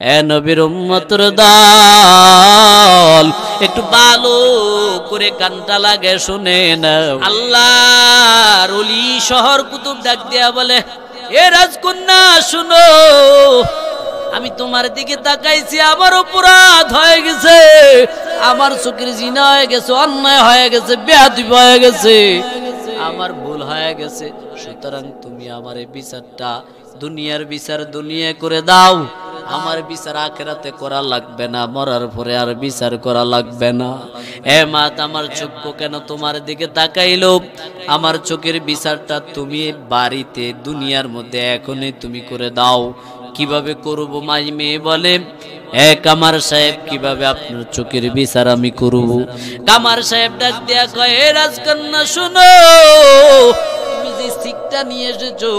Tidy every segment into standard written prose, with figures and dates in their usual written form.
এ নবীর উম্মতের দল, একটু ভালো করে কানটা লাগে শুনে না। আল্লাহর ওলি শহর কুতুব ডাক দিয়া বলে, এ রাজকন্যা শুনো, আমি তোমার দিকে তাকাইছি, আমার অপরাধ হয়ে গেছে, আমার চোখের জিনা হয়ে গেছে, অন্যায় হয়ে গেছে, বেয়াদবি হয়ে গেছে, আমার ভুল হয়ে গেছে। সুতরাং তুমি আমার এই বিচারটা, দুনিয়ার বিচার দুনিয়া করে দাও, আমার বিচার আখিরাতে করা লাগবে না, মরার পরে আর বিচার করা লাগবে না। এ মাত, আমার চক্ষু কেন তোমার দিকে তাকাইলো? আমার চোখের বিচারটা তুমি বাড়িতে দুনিয়ার মধ্যে এখনই তুমি করে দাও। কিভাবে করবো? মাই মেয়ে বলে, এ কামার সাহেব, কিভাবে আপনার চোখের বিচার আমি করব? কামার সাহেব ডাক দিয়া কয়, এ রাজকন্যা শুনো, তুমি যে শিকটা নিয়ে এসেছো,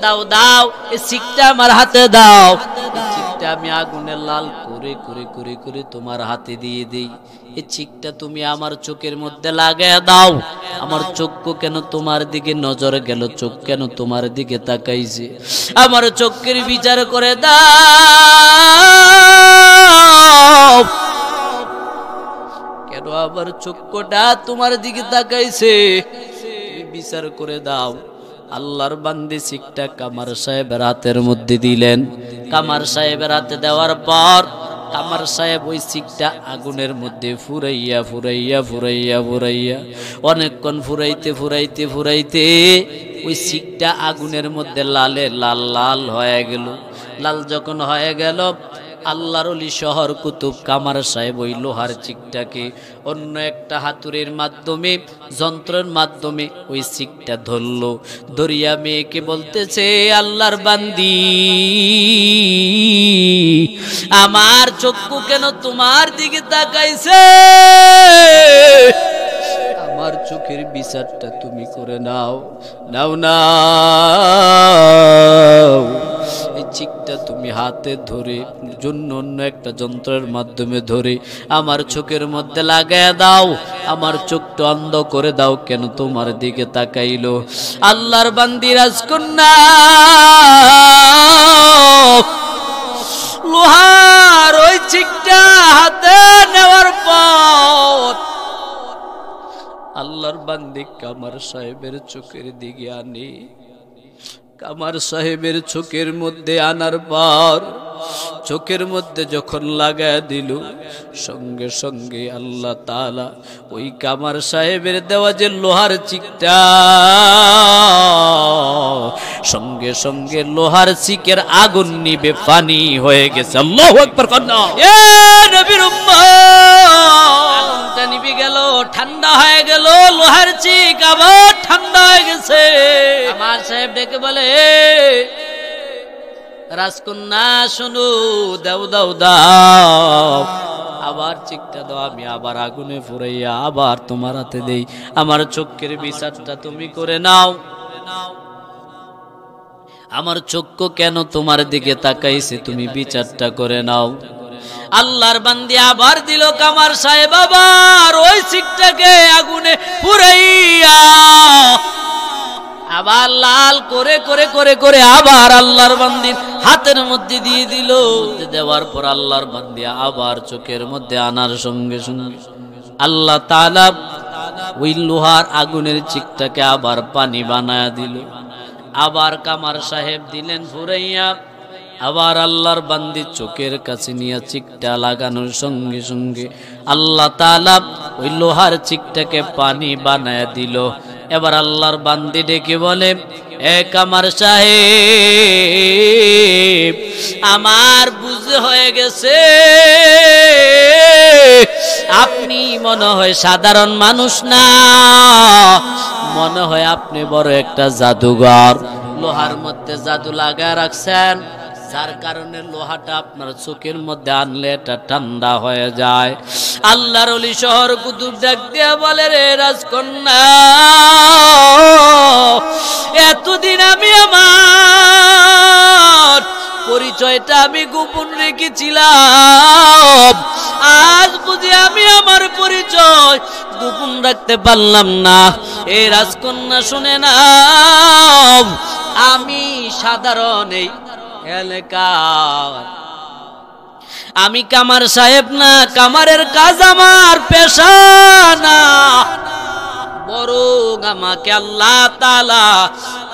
দাও দাও, এই শিকটা আমার হাতে দাও। এই শিকটা আমি আগুনে লাল করে করে করে করে তোমার হাতে দিয়ে দেই। এই শিকটা তুমি আমার চোখের মধ্যে লাগায় দাও। আমার চক্ষু কেন তোমার দিকে নজর গেল? চোখ কেন তোমার দিকে তাকাইছে? আমার চোখের বিচার করে দাও। কেন আমার চক্ষুটা তোমার দিকে তাকাইছে? বিচার করে দাও। আল্লাহর বান্দি শিকটা কামার সাহেবের হাতের মধ্যে দিলেন। কামার সাহেবের হাতে দেওয়ার পর কামার সাহেব ওই শিকটা আগুনের মধ্যে ফুরাইয়া ফুরাইয়া ফুরাইয়া ফুরাইয়া অনেকক্ষণ ফুরাইতে ফুরাইতে ফুরাইতে ওই শিকটা আগুনের মধ্যে লালে লাল লাল হয়ে গেল। লাল যখন হয়ে গেল, আল্লাহর ওলি শহর কুতুব কামার সাহেব ওই লোহার চিকটাকে অন্য একটা হাতুড়ির মাধ্যমে, যন্ত্রের মাধ্যমে ওই চিকটা ধরলো। ধরিয়া মেয়েকে বলতেছে, আল্লাহর বান্দি, আমার চক্ষু কেন তোমার দিকে তাকাইছে? আমার চোখের বিচারটা তুমি করে নাও। নাও না, এই চিকটা তুমি হাতে ধরে, জন্য অন্য একটা যন্ত্রের মাধ্যমে ধরে আমার চোখের মধ্যে লাগায় দাও, আমার চোখটা অন্ধ করে দাও। কেন তোমার দিকে তাকাইলো? আল্লাহর বান্দি রাজকন্যা লোহার ওই চিকটা হাতে নেওয়ার পর আল্লাহর বান্দি কামার সাহেবের চোখের দিকে আনে। কামার সাহেবের চোখের মধ্যে আনার পর চোখের মধ্যে যখন লাগায় দিল, সঙ্গে সঙ্গে আল্লাহ তাআলা ওই কামার সাহেবের দেওয়া যে লোহার চিকটা, সঙ্গে সঙ্গে লোহার চিকের আগুন নিবে পানি হয়ে গেছে। আল্লাহু আকবার। এ নবীর উম্মত, আগুনটা নিভে গেল, ঠান্ডা হয়ে গেল, লোহার চিক আবার ঠান্ডা হয়ে গেছে। কামার সাহেব ডেকে বলে, রাজকন্যা শোনো, দাও দাও দাও, আবার চিকটা দাও, আমি আবার আগুনে ফুরাইয়া আবার তোমার হাতে দেই, আমার চোখের বিচারটা তুমি করে নাও। আমার চক্ষু কেন তোমার দিকে তাকাইছে? তুমি বিচারটা করে নাও। আল্লাহর বান্দি আবার দিল। কামার সাহেব আবার ওই চিকটাকে আগুনে পুরাইয়া আবার লাল করে করে করে করে আবার আল্লাহর বান্দির হাতের মধ্যে দিয়ে দিল। দেওয়ার পর আল্লাহর বান্দি আবার চোখের মধ্যে আনার সঙ্গে সঙ্গে আল্লাহ তাআলা ওই লোহার আগুনের চিকটাকে আবার পানি বানায়া দিল। আবার কামার সাহেব দিলেন ফুরাইয়া। আবার আল্লাহর বান্দি চোখের কাছে নিয়ে চিকটা লাগানোর সঙ্গে সঙ্গে আল্লাহ তাআলা ওই লোহার চিকটাকে পানি বানায়া দিল। এবার আল্লাহর বান্দি ডেকে বলে, এ কামার সাহেব, আমার বুঝে হয়ে গেছে, আপনি মনে হয় সাধারণ মানুষ না, মনে হয় আপনি বড় একটা জাদুঘর। লোহার মধ্যে জাদু লাগা রাখছেন, যার কারণে লোহাটা আপনার চোখের মধ্যে আনলে এটা ঠান্ডা হয়ে যায়। আল্লাহর ওলি শহর কুতুব ডাক দিয়া বলে, রে রাজকন্যা, এতদিন আমি আমার পরিচয়টা আমি গোপন রেখেছিলাম, আজ বুঝি আমি আমার পরিচয় গোপন রাখতে পারলাম না। এ রাজকন্যা শুনে নাও, আমি সাধারণ এই এলাকার আমি কামার সাহেব না, কামারের কাজ আমার পেশা না, বরং আমাকে আল্লাহ তাআলা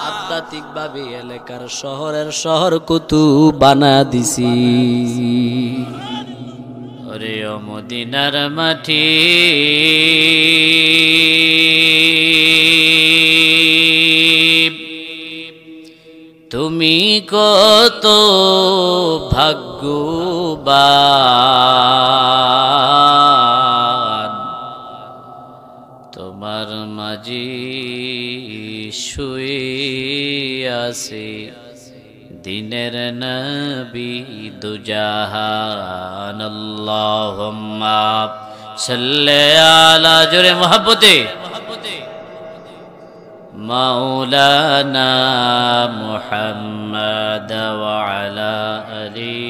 আধ্যাত্মিক ভাবে এলাকার শহরের শহর কুতুব বানা দিছি। ওরে ও মদিনার মাটি, তুমি কত ভাগ্যবান, তোমার মাঝি শুয়ে আছে দিনের নবী দুজাহান। আল্লাহুম্মা সাল্লি আলা, জোরে মোহাব্বতে, মাওলানা মুহাম্মদ ওয়া আলা আলি।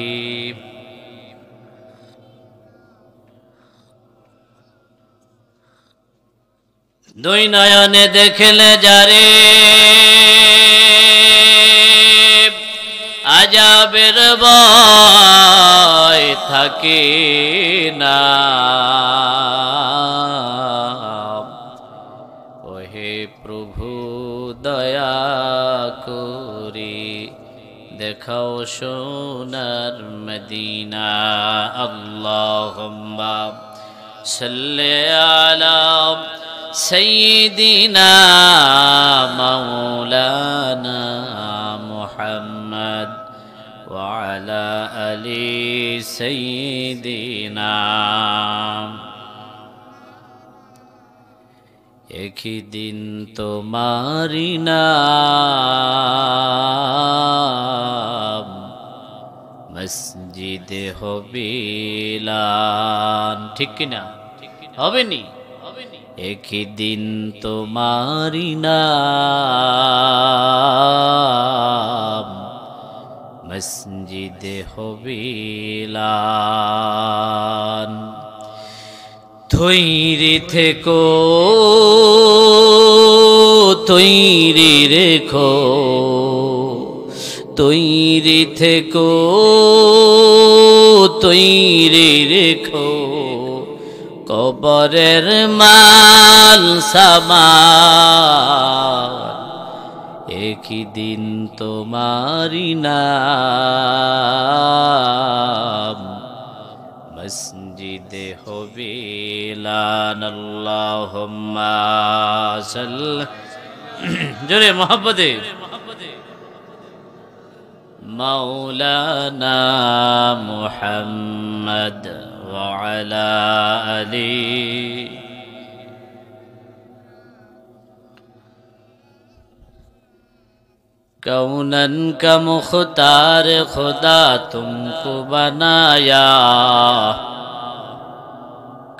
দুই নয়নে দেখলে যারে আযাবের ভয় থাকে না, ওহে প্রভু দয়া করে দেখাও সোনার মদিনা। আল্লাহুম্মা সাল্লি আলা সাইয়্যিদিনা মাওলানা মুহাম্মদ ওয়া আলা আলি সাইয়্যিদিনা। একই দিন তোমারি নাম মসজিদে হবে এলান, ঠিক কিনা? হবে নি? একই দিন তোমারি নাম মসজিদে হবে এলান। তৈরি থেকো, তৈরি রেখো, তৈরি থেকো, তৈরি রেখো, কবরের মাল সামান একই দিন তোমারি নাম মসজিদে হবে এলান। আল্লাহুম্মা সাল্লি, জোরে মোহাব্বতে, মাওলানা মুহাম্মদ ওয়া আলা আলি। कौनन का मुख्तार खुदा तुमको बनाया,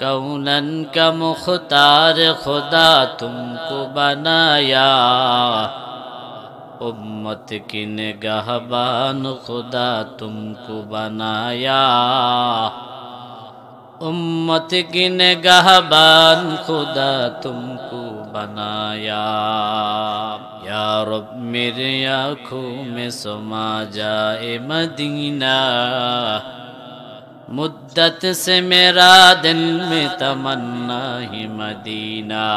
कौनन का मुख्तार खुदा तुमको बनाया, उम्मत की निगाहबान खुदा तुमको बनाया, उम्मत की निगाहबान खुदा तुमको बनाया। या रब मेरे आँखों में समा जाए मदीना, मुद्दत से मेरा दिल में तमन्ना ही मदीना।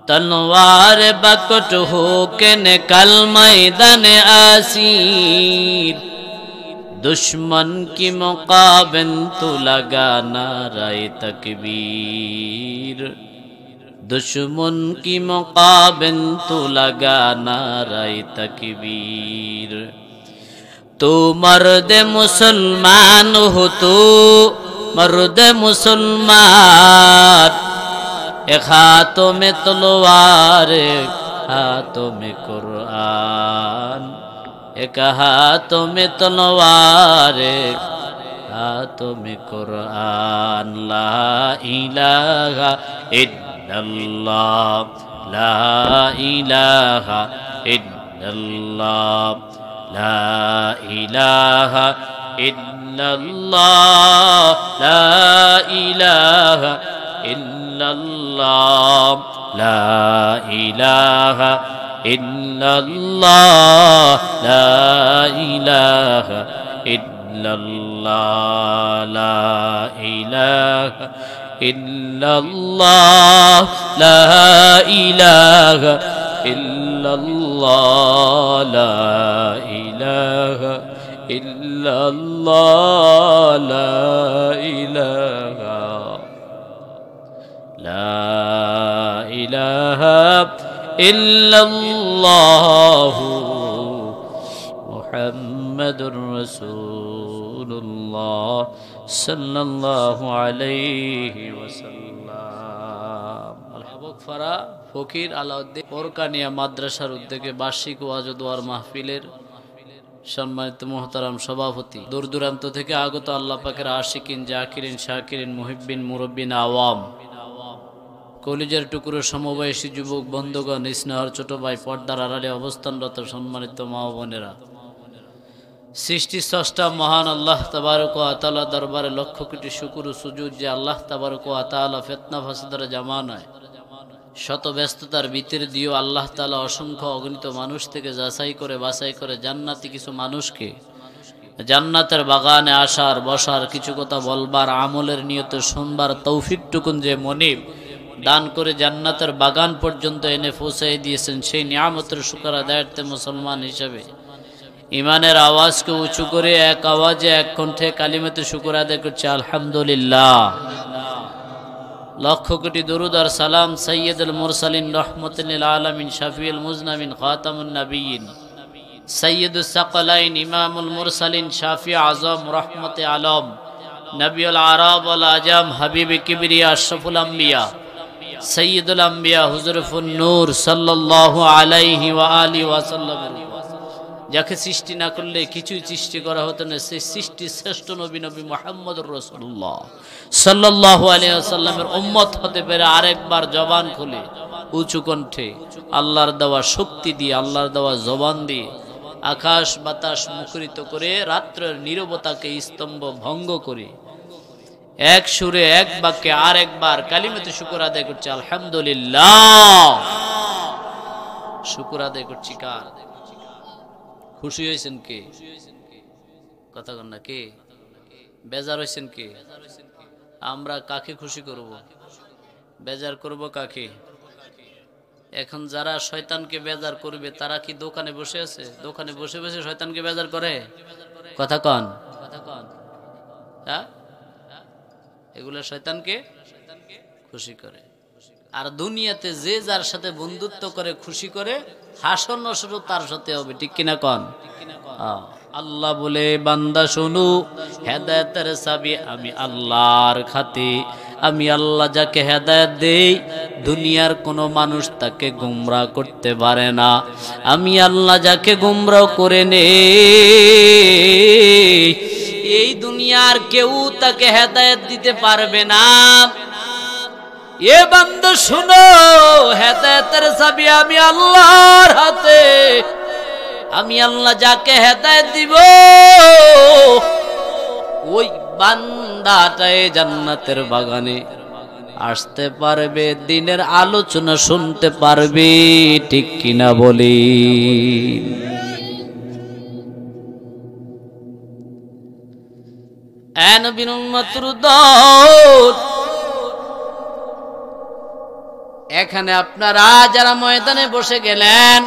तलवार बकट हो के निकल मैदान आसीर, दुश्मन की मुकाबिल तो लगा नारे तकबीर, दुश्मन की मुकाबिल तो लगा नारे तकबीर। तो मर्द मुसलमान हो, तो मर्द मुसलमान, एक हाथों में तलवार एक हाथों में कुरान, एक हाथों में तलवार एक हाथों में कुरान। ला इलाहा इल्लल्लाह, ला इलाहा इल्लल्लाह, ला इलाहा इल्लल्लाह, ला इलाहा इल्लल्लाह, ला इलाहा इल्लल्लाह, ला इलाहा इल्लल्लाह। ইল্লাল্লাহ লা ইলাহা ইল্লাল্লাহ লা ইলাহা ইল্লাল্লাহ লা ইলাহা ইল্লাল্লাহ লা ইলাহা লা ইলাহা ইল্লাল্লাহ মুহাম্মাদুর রাসূলুল্লাহ সাল্লাল্লাহু আলাইহি ওয়াসাল্লাম। আল-হাবকফারা ফকির আলাউদ্দিন ফোরকানিয়া মাদ্রাসার উদ্যোগে বার্ষিক ওয়াজ ও দোয়ার মাহফিলের সম্মানিত মোহতারাম সভাপতি, দূর দূরান্ত থেকে আগত আল্লাহ পাকের আশিকিন, জাকিরিন, শাকিরিন, মুহিব্বিন, মুরব্বিন, আওয়াম, কলিজার টুকরো সমবয়সী যুবক বন্ধুগণ, স্নেহর ছোট ভাই, পর্দার আড়ালে অবস্থানরত সম্মানিত মা ও বোনেরা, সৃষ্টি স্রষ্টা মহান আল্লাহ তাবারক ওয়া তাআলা দরবারে লক্ষ কোটি শুকর ও সুজুদ যে আল্লাহ তাবারক ওয়া তাআলা ফিতনা ফাসাদের জামানায় শত ব্যস্ততার ভিতর দিয়েও আল্লাহ তাআলা অসংখ্য অগণিত মানুষ থেকে যাচাই করে বাছাই করে জান্নাতি কিছু মানুষকে জান্নাতের বাগানে আসার, বসার, কিছু কথা বলবার, আমলের নিয়তে শুনবার তৌফিকটুকুন যে মনিব দান করে জান্নাতের বাগান পর্যন্ত এনে পৌঁছাই দিয়েছেন, সেই নিয়ামতের শুকর আদায়ার্থে মুসলমান হিসেবে ইমানের আওয়াজকে উঁচু করে এক আওয়াজে এক কণ্ঠে কালিমাতে শুকর আদায় করছে আলহামদুলিল্লাহ। লক্ষ কোটি দরুদ আর সালাম সাইয়্যিদুল মুরসালিন রাহমাতুল লিল আলামিন শাফিউল মুজনাবিন খাতামুন নবিয়্যিন সাইয়্যিদুস সাকালাইন ইমামুল মুরসালিন শাফি আযম রাহমাতে আলম নবিউল আরব ওয়াল আজম হাবিবে কিবরিয়া আশরাফুল আম্বিয়া সাইয়্যিদুল আম্বিয়া হুজুরুন নূর সাল্লাল্লাহু আলাইহি ওয়া আলিহি ওয়াসাল্লাম, যাকে সৃষ্টি না করলে কিছুই সৃষ্টি করা হতো না, সেই সৃষ্টি শ্রেষ্ঠ নবী নবী মুহাম্মদুর রাসূলুল্লাহ সাল্লাল্লাহু আলাইহি ওয়াসাল্লামের উম্মত হতে পেরে আরেকবার জবান খুলে উঁচু কণ্ঠে আল্লাহর দেওয়া শক্তি দিয়ে, আল্লাহর দেওয়া জবান দিয়ে আকাশ বাতাস মুখরিত করে রাত্রের নীরবতাকে স্তম্ভ ভঙ্গ করে এক সুরে এক বাক্যে আরেকবার কালিমাতে শুকর আদায় করছে আলহামদুলিল্লাহ। শুকর আদায় করছি কার? খুশি হয়েছেন কে? কথা কন না, কে বেজার হয়েছেন কে? আমরা কাকে খুশি করব? বেজার করব কাকে? এখন যারা শয়তানকে বেজার করবে তারা কি দোকানে বসে আছে? দোকানে বসে বসে শয়তানকে বেজার করে? কথা কন, হ্যাঁ, এগুলা শয়তানকে খুশি করে। আর দুনিয়াতে যে যার সাথে বন্ধুত্ব করে খুশি করে, হাসর নসরও তার সাথে হবে, ঠিক কিনা কন? আল্লাহ বলে বান্দা শোনো, হেদায়েতের চাবি আমি আল্লাহর খাতে, আমি আল্লাহ যাকে হেদায়েত দেই দুনিয়ার কোনো মানুষ তাকে গোমরাহ করতে পারে না, আমি আল্লাহ যাকে গোমরাহ করে নেই এই দুনিয়ার কেউ তাকে হেদায়েত দিতে পারবে না। এ বান্দা শুনো, হেদায়েতের চাবি আমি আল্লাহর হাতে, আমি আল্লাহ যাকে হেদায়েত দিব ওই বান্দাটাই জান্নাতের বাগানে আসতে পারবে, দিনের আলোচনা শুনতে পারবে, ঠিক কিনা বলি? এ নবীর উম্মতের দল, এখানে আপনারা যারা ময়দানে বসে গেলেন,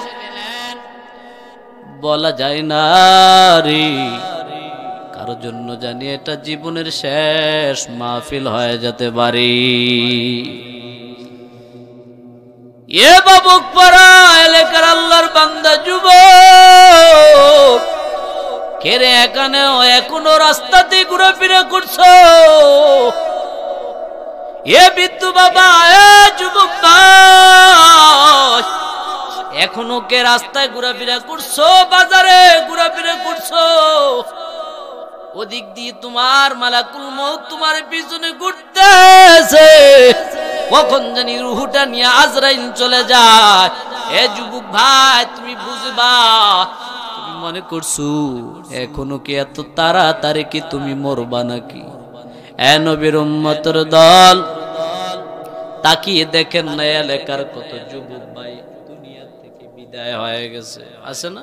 বলা যায় না রে কারোর জন্য জানি এটা জীবনের শেষ মাহফিল হয়ে যেতে পারে। এ বাবুক পাড়া এলাকার আল্লাহর বান্দা যুবক, কেরে এখনো রাস্তাতে ঘোরাফেরা করছো? এ বিদ্যু বাবা, এ যুবক ভাই, এখনো কে রাস্তায় ঘোরাফেরা করছো? বাজারে ঘোরাফেরা করছো? ওদিক দিয়ে তোমার মালাকুল মউত তোমার পিছনে ঘুরতেছে, কখন জানি রুহুটা নিয়ে আজরাইল চলে যায়। এ যুবক ভাই, তুমি বুঝবা, তুমি মনে করছো এখনো কি এত তাড়াতাড়ি কি তুমি মরবা নাকি? এ নবীর উম্মতের দল, তাকিয়ে দেখেন না এলাকার কত যুবক ভাই দুনিয়া থেকে বিদায় হয়ে গেছে, আছে না?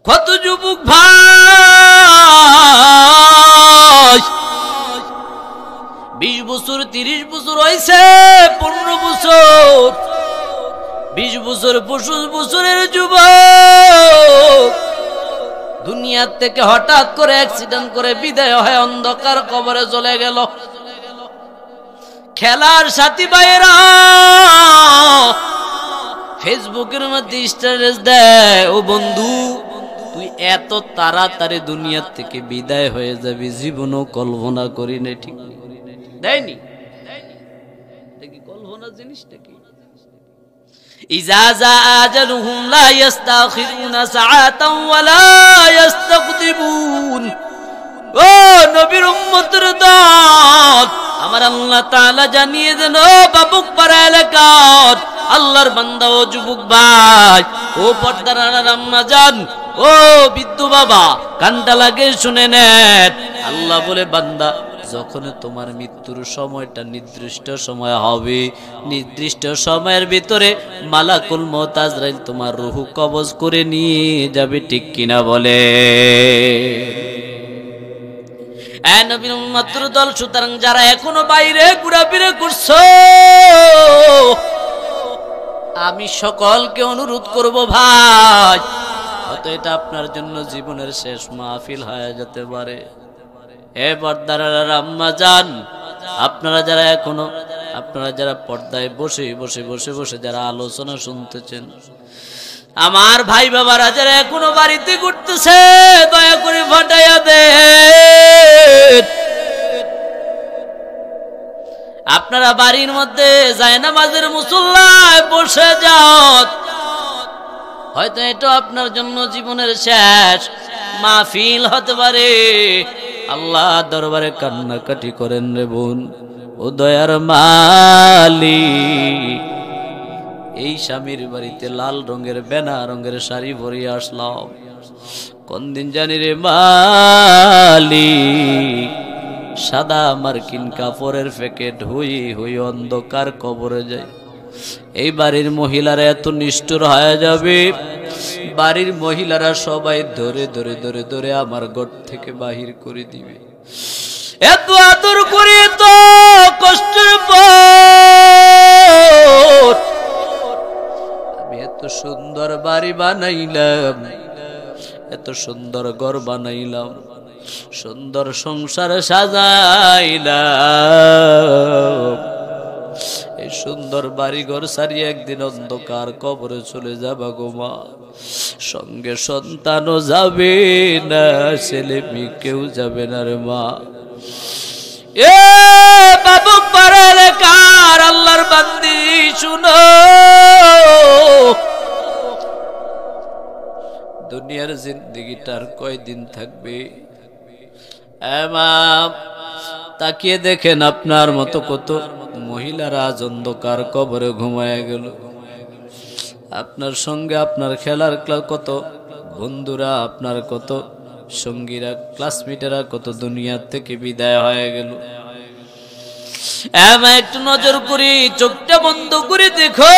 কত যুবক ভাই 20 বছর 30 বছর হইছে, 15 বছর 20 বছর 25 বছরের যুবক দুনিয়া থেকে হঠাৎ করে অ্যাক্সিডেন্ট করে বিদায় হয়, অন্ধকার কবরে চলে গেল। খেলার সাথী ভাইয়েরা ফেসবুকের মধ্যে স্ট্যাটাস দেয়, ও বন্ধু তুই এত তাড়াতাড়ি দুনিয়া থেকে বিদায় হয়ে যাবি জীবনও কল্পনা করি না। ঠিক দেয়নি? কল্পনা জিনিসটা কি? ইজা জা আজালুহুম লা ইস্তাখিরুনা সাআতান ওয়া লা ইস্তাকদিমুন। ও নবীর উম্মতের দল, আমার আল্লাহ তাআলা জানিয়ে দেন, ও বাবুকপাড়া এলাকার আল্লাহর বান্দা ও যুবক ভাই, ও পর্দার আম্মা জান, ও বিদ্যু বাবা, কানটা লাগে শুনে নেন। আল্লাহ বলে, বান্দা যখন তোমার মৃত্যুর সময়টা নির্দিষ্ট সময় হবে, নির্দিষ্ট সময়ের ভিতরে মালাকুল মউত আজরাইল তোমার রূহ কবজ করে নিয়ে যাবে। ঠিক কিনা বলে? এ নবীর উম্মতের দল, সুতরাং যারা এখনো বাইরে ঘোরাফেরা করছো, আমি সকলকে অনুরোধ করব ভাই, হয়তো এটা আপনার জন্য জীবনের শেষ মাহফিল হয়ে যেতে পারে। হে পর্দার আম্মা জান, আপনারা যারা পর্দায় বসে বসে বসে বসে যারা আলোচনা শুনতেছেন, আমার ভাই বাবারা যারা এখনো বাড়িতে ঘুরতেছে, দয়া করে ফাটাইয়া দেন। আপনারা বাড়ির মধ্যে জায়নামাজের মুসল্লায় বসে যান, হয়তো এটা আপনার জন্য জীবনের শেষ মাহফিল হতে পারে। আল্লাহ দরবারে কান্নাকাটি করেন রে বোন, ও দয়ার মালিক, এই স্বামীর বাড়িতে লাল রঙের বেনা রঙের শাড়ি পরিয়ে আসলাম, কোন দিন জানি রে মালিক সাদা মার্কিন কাপড়ের প্যাকেট হই হই অন্ধকার কবরে যায়। এই বাড়ির মহিলারা এত নিষ্ঠুর হয়ে যাবে, বাড়ির মহিলারা সবাই ধরে ধরে ধরে ধরে আমার ঘর থেকে বাহির করে দিবে। এত আদর করে তো কষ্টের পর আমি এত সুন্দর বাড়ি বানাইলাম, এত সুন্দর ঘর বানাইলাম, সুন্দর সংসার সাজাইলাম। এই সুন্দর বাড়ি ঘর সারিয়ে একদিন অন্ধকার কবরে চলে যাবা গো মা, সঙ্গে সন্তানও যাবে না, ছেলে মেয়ে কেউ যাবে না রে মা। এ বাবুকপাড়া এলাকার আল্লাহর বান্দি শুনো, দুনিয়ার জিন্দেগিটার কয়দিন থাকবে? তাকিয়ে দেখেন আপনার মতো কত মহিলারা আজ অন্ধকার কবরে ঘুমায় গেল। আপনার সঙ্গে আপনার খেলার কত বন্ধুরা, আপনার কত সঙ্গীরা, ক্লাসমেটেরা কত দুনিয়া থেকে বিদায় হয়ে গেল। একটু নজর করি, চোখটা বন্ধ করে দেখো,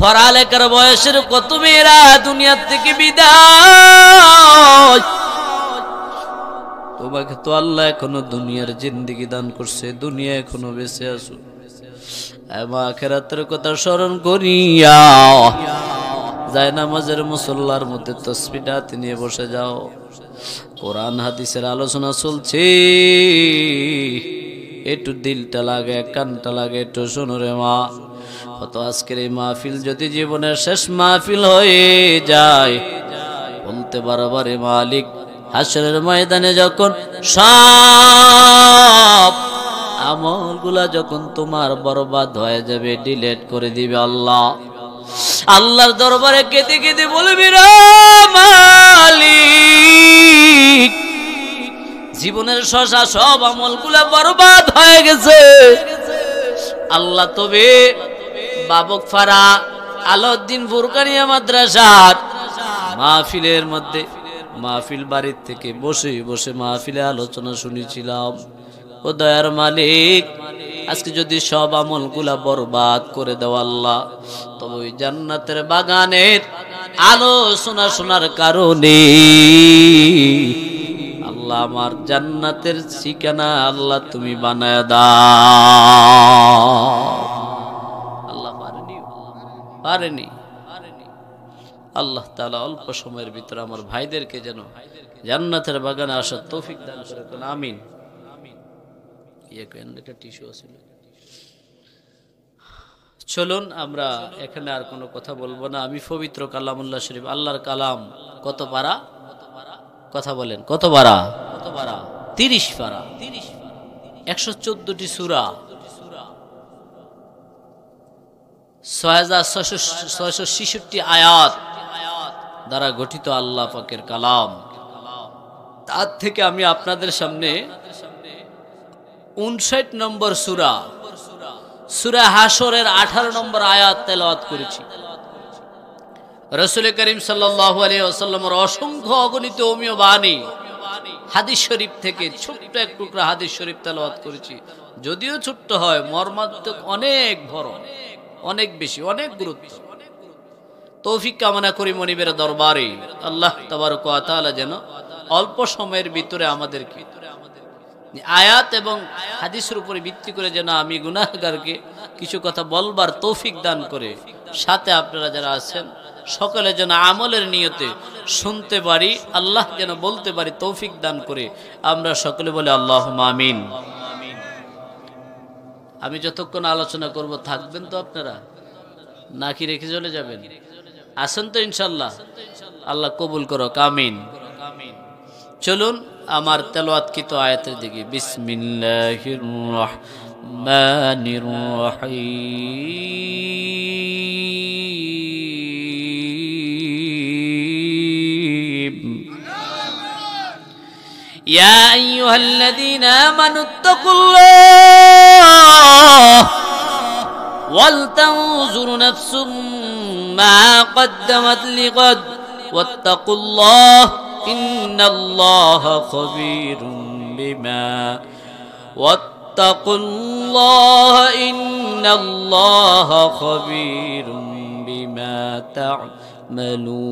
পড়ালেখার বয়সের কত মেয়েরা দুনিয়া থেকে বিদায়। তোমাকে তো আল্লাহ এখনো দুনিয়ার জিন্দেগি দান করছে, দুনিয়া এখনো বেঁচে আছো। আখিরাতের কথা স্মরণ করিয়া জায়নামাজের মুসল্লার মধ্যে তাসবিহটা নিয়ে বসে যাও। কোরআন হাদিসের আলোচনা চলছে, একটু দিলটা লাগে, কানটা লাগে, একটু শোনো রে মা। হয়তো আজকের এই মাহফিল যদি জীবনের শেষ মাহফিল হয়ে যায়, বলতে পারবা রে মালিক হাসরের ময়দানে যখন সব আমলগুলা যখন তোমার বরবাদ হয়ে যাবে, ডিলিট করে দিবে আল্লাহ, আল্লাহর দরবারে কেঁদে কেঁদে বলবি রে মালিক জীবনের শশা সব আমলগুলা বরবাদ হয়ে গেছে। আল্লাহ তবে বাবুকপাড়া আলাউদ্দিন ফুরকানিয়া মাদ্রাসার মাহফিলের মধ্যে, মাহফিল বাড়ির থেকে বসে বসে মাহফিলে আলোচনা শুনেছিলাম। ও দয়ার মালিক আজকে যদি সব আমলগুলা বরবাদ করে দাও আল্লাহ, তবে ওই জান্নাতের বাগানের আলোচনা শোনার কারণে আল্লাহ আমার জান্নাতের ঠিকানা আল্লাহ তুমি বানায় দাও। আল্লাহ পারেনি। আল্লাহ তাআলা অল্প সময়ের ভিতরে আমার ভাইদেরকে যেন জান্নাতের বাগানে আসার তৌফিক দান করে। আমিন। একটা টিস্যু ছিল। চলুন আমরা এখানে আর কোনো কথা বলবো না। আমি পবিত্র কালামুল্লাহ শরীফ, আল্লাহর কালাম কত পারা? কথা বলেন, কত পারা? 30 পারা, 114টি সূরা, 6666 আয়াত দ্বারা গঠিত আল্লাহ পাকের কালাম। তার থেকে আমি আপনাদের সামনে 59 নম্বর সূরা, সূরা হাশরের 18 নম্বর আয়াত তেলাওয়াত করেছি। রাসূল করিম সাল্লাল্লাহু আলাইহি ওয়াসাল্লামের অসংখ্য অগণিত অমীয় বাণী হাদিস শরীফ থেকে ছোট্ট এক টুকরা হাদিস শরীফ তেলাওয়াত করেছি। যদিও ছোট্ট হয়, মর্মাত্মক অনেক বড়, অনেক বেশি, অনেক গুরুত্ব। তৌফিক কামনা করি মনিবের দরবারে আল্লাহ তাবারক ওয়া তাআলা যেন অল্প সময়ের ভিতরে আমাদেরকে আয়াত এবং হাদিসের উপরে ভিত্তি করে যেন আমি গুনাহগারকে কিছু কথা বলবার তৌফিক দান করে, সাথে আপনারা যারা আছেন সকলে যেন আমলের নিয়তে শুনতে পারি, আল্লাহ যেন বলতে পারি তৌফিক দান করে। আমরা সকলে বলে আল্লাহুম্মা আমিন। আমি যতক্ষণ আলোচনা করব থাকবেন তো আপনারা, নাকি রেখে চলে যাবেন? আসেন তো ইনশাআল্লাহ। আল্লাহ কবুল করো, আমিন। চলুন আমার তেলাওয়াতকৃত আয়াতের দিকে। বিসমিল্লাহির রাহমানির রাহিম। ইয়া আইয়ুহাল্লাযীনা আমানুত্তাকুল্লাহ ওয়াল তানজুর নাফসুম মা কদ্দামাত লিগাদ ওয়াত্তাকুল্লাহ ইন্নাল্লাহা খাবীরুম বিমা ওয়াত্তাকুল্লাহ ইন্নাল্লাহা খাবীরুম বিমা তা'মালুন।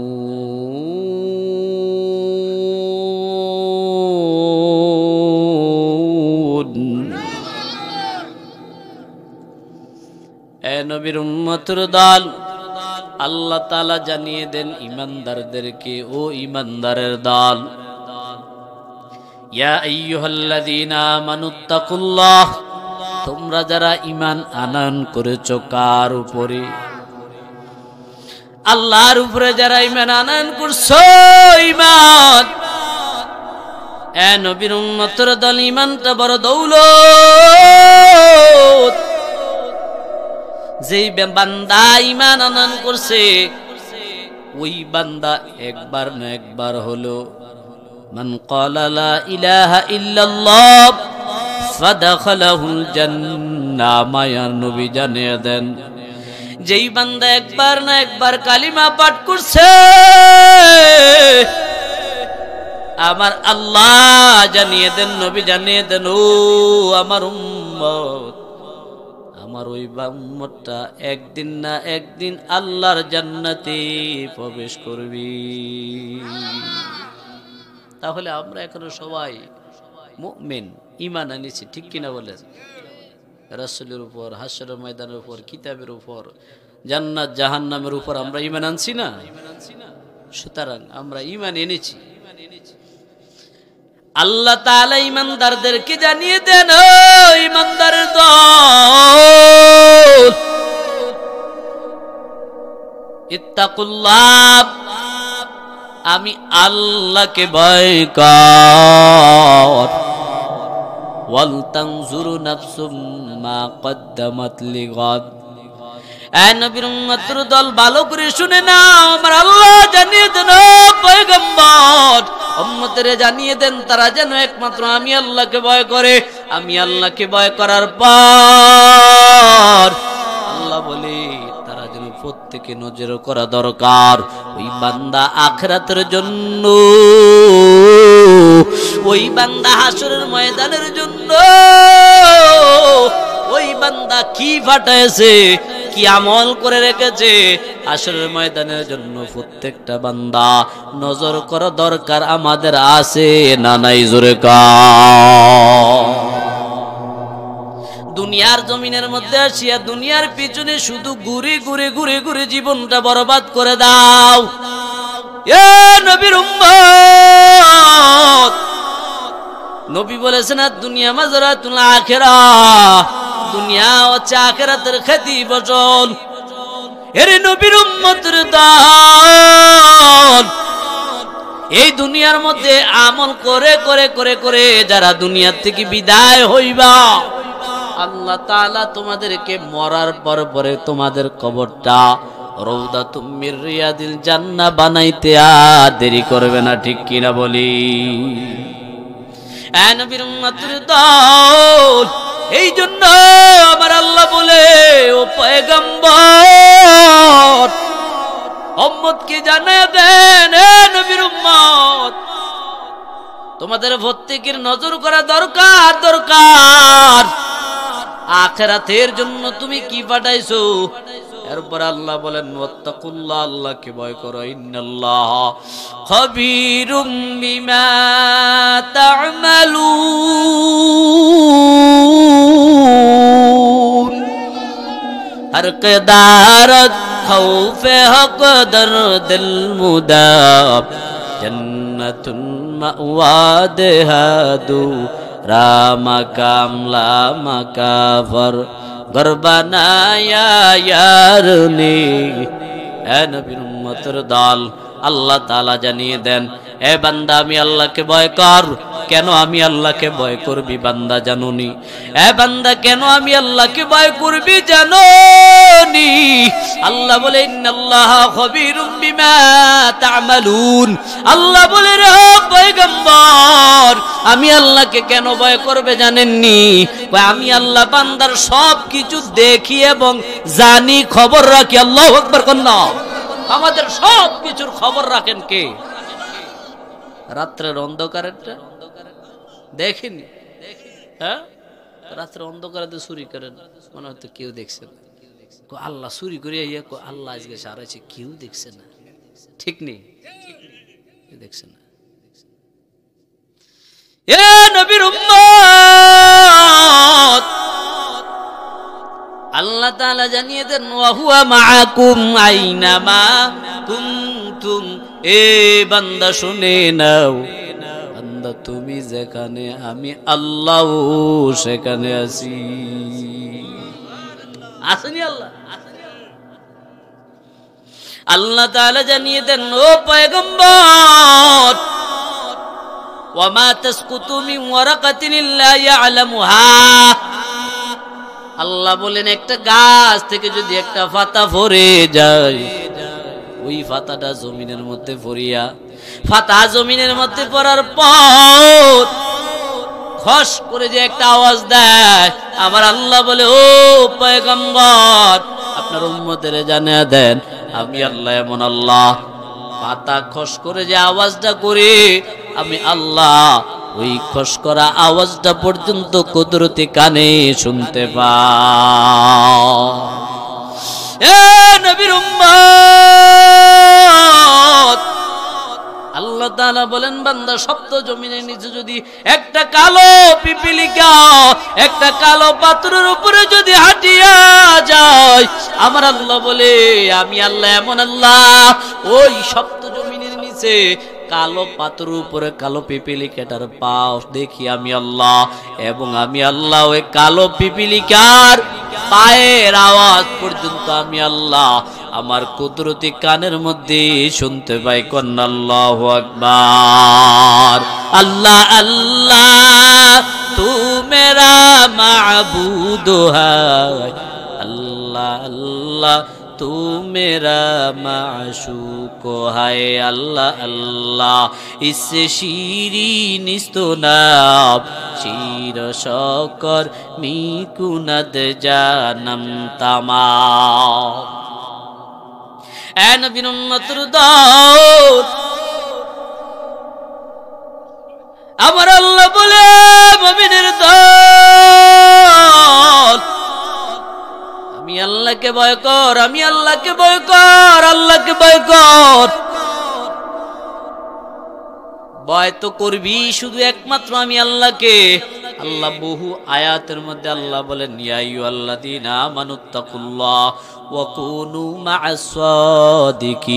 এ নবীর উম্মতের দল, আল্লাহ তাআলা জানিয়ে দেন ঈমানদারদেরকে, ও ঈমানদারের দল, ইয়া আইয়ুহাল্লাযীনা আমানুত্তাকুল্লাহ, তোমরা যারা ঈমান আনয়ন করেছো কার উপরে? আল্লাহর উপরে যারা ঈমান আনয়ন করছো, ঈমান, এ নবীর উম্মতের দল, ঈমানটা বড় দৌলত। যেই বান্দা ঈমান আনয়ন করছে, ওই বান্দা একবার না একবার হলো মান ক্বালা লা ইলাহা ইল্লাল্লাহ ফাদাখালাহুল জান্নাহ। মায়ার নবী জানিয়ে দেন, যেই বান্দা একবার না একবার কালিমা পাঠ করছে, আমার আল্লাহ জানিয়ে দেন, নবী জানিয়ে দেন, ও আমার উম্মত, আমার ওই উম্মতটা একদিন না একদিন আল্লাহর জান্নাতে প্রবেশ করবি। তাহলে আমরা এখনো সবাই মুমিন, ঈমান আনিছি, ঠিক কিনা বলেন? রাসূলের উপর, হাশরের ময়দানের উপর, কিতাবের উপর, জান্নাত জাহান্নামের উপর আমরা ঈমান আনছি না? সুতরাং আমরা ঈমান এনেছি। আল্লাহ তাআলা ঈমানদারদেরকে জানিয়ে দেন, ও ঈমানদারের দল, ইত্তাকুল্লাহ, আমি আল্লাহকে ভয় কর, ওয়াল তানজুর নাফসুম মা কদ্দামাত লিগাদ। এ নবীর উম্মতের দল, ভালো করে শুনে নাও, আমার আল্লাহ জানিয়ে দেন, ও পয়গম্বর, উম্মতের জানিয়ে দেন, তারা যেন একমাত্র আমি আল্লাহকে ভয় করে। আমি আল্লাহকে ভয় করার পর আল্লাহ বলে তারা যেন প্রত্যেকে নজর করা দরকার ওই বান্দা আখিরাতের জন্য, ওই বান্দা হাসরের ময়দানের জন্য, ওই বান্দা কি ফাটাইছে, কি আমল করে রেখেছে, আসরের ময়দানের জন্য প্রত্যেকটা বান্দা নজর করা দরকার আমাদের আছে না নাই? জোরে কাও। দুনিয়ার জমিনের মধ্যে আসিয়া দুনিয়ার পিছনে শুধু ঘুরে ঘুরে ঘুরে ঘুরে জীবনটা বরবাদ করে দাও। এ নবীর উম্মত, নবী বলেছেন দুনিয়া মাজরাতুল আখিরাহ, দুনিয়া হচ্ছে আখিরাতের খেতি ফসল। এর নবীর উম্মতের দল, এই দুনিয়ার মধ্যে আমল করে করে করে করে যারা দুনিয়ার থেকে বিদায় হইবা, আল্লাহ তাআলা তোমাদেরকে মরার পর পরে তোমাদের কবরটা রওদাতুম মির রিয়াদিল জান্নাহ বানাইতে আর দেরি করবে না, ঠিক কিনা বলি? এ নবীর উম্মতের দল, এই জন্য আমার আল্লাহ বলে, ও পয়গম্বর উম্মতকে জানিয়ে দেন, এ নবীর উম্মত, তোমাদের প্রত্যেকের নজর করা দরকার দরকার আখিরাতের জন্য তুমি কি পাঠাইছো। এরপর আল্লাহ বলেন ওয়াত্তাকুল্লাহ, আল্লাহকে ভয় করো, ইন্নাল্লাহ খাবীরুম বিমা তা'মালুন। হর কদারত খৌফে হক দরদিল মুদাব জান্নাতুন মাওয়াদহা দু রামাকামলা মাকাফর গরবানায়া ইয়ারনি। এ নবীর উম্মতের দল, আল্লাহ তাআলা জানিয়ে দেন, এ বান্দা আমি আল্লাহকে ভয় কর। কেন আমি আল্লাহকে ভয় করবি বান্দা জানোনি? এ বান্দা কেন আমি আল্লাহকে ভয় করবি জানোনি? আল্লাহ বলে ইন্নাল্লাহা খাবীরুম বিমা তা'মালুন। আল্লাহ বলে রে পয়গম্বর, আমি আল্লাহকে কেন ভয় করবে জানেননি? আমি আল্লাহ বান্দার সব কিছু দেখি এবং জানি, খবর রাখি। আল্লাহু আকবার কন্না। আমাদের সব কিছুর খবর রাখেন কে? রাত্রের অন্ধকারটা দেখেনি? হ্যাঁ, রাত্রে অন্ধকারে তো চুরি করেন, মনে হয়তো কেউ দেখছে না। আল্লাহ চুরি করে আল্লাহ আজকে সারাইছে, কেউ দেখছে না, ঠিক নেই, দেখছে না। এ নবীর উম্মত, আল্লাহ তাআলা জানিয়ে দেন ওয়া হুয়া মাআকুম আইনামা কুনতুম। এ বান্দা শুনে নাও, বান্দা তুমি যেখানে আমি আল্লাহ সেখানে আছি। আসেনি আল্লাহ? আল্লাহ তাআলা জানিয়ে দেন ও পয়গম্বর, ওয়া মা তাসকুতু মিন ওয়ারাকাতিন ইল্লা ইয়ালামুহা। আল্লাহ বলেন একটা গাছ থেকে যদি একটা পাতা পড়ে যায়, ওই পাতাটা জমিনের মধ্যে পড়িয়া, পাতা জমিনের মধ্যে পড়ার পর খস করে যে একটা আওয়াজ দেয়, আমার আল্লাহ বলে ও পয়গম্বর আপনার উম্মতের জানিয়ে দেন, আমি আল্লাহ এমন আল্লাহ, পাতা খস করে যে আওয়াজটা করে আমি আল্লাহ ওই খস করা আওয়াজটা পর্যন্ত কুদরতি কানে শুনতে পাই। এ নবীর উম্মত, আল্লাহ তাআলা বলেন বান্দা সপ্ত জমিনের নিচে যদি একটা কালো পিপিলিকা একটা কালো পাথরের উপরে যদি হাঁটিয়া যায়, আমার আল্লাহ বলে আমি আল্লাহ এমন আল্লাহ, ওই সপ্ত জমিনের নিচে কালো পাথরের উপরে কালো পিপিলিকাটার পাও দেখি আমি আল্লাহ, এবং আমি আল্লাহ ওই কালো পিপিলিকার পায়ের আওয়াজ পর্যন্ত আমি আল্লাহ আমার কুদরতি কানের মধ্যে শুনতে পাই। কন্না আল্লাহু আকবার। আল্লাহ আল্লাহ তু মেরা মাবুদ হায়, আল্লাহ আল্লাহ তু মেরা মাশুক হায়, আল্লাহ আল্লাহ ইসসে শিরিন ইস্তনাব শির শকর মিকুনাদ জানম তামাম। এ নবীর উম্মতের দল, আমার আল্লাহ বলে মুমিনের দল, আল্লাহকে ভয় কর, আমি আল্লাহকে ভয় কর, আল্লাহকে ভয় কর। ভয় তো করবি শুধু একমাত্র আমি আল্লাহকে। আল্লাহ বহু আয়াতের মধ্যে আল্লাহ বলেন, ইয়া আইয়ুহাল্লাযীনা আমানুত্তাকুল্লাহ ওয়া কুনু মা'আস সাদিকিন।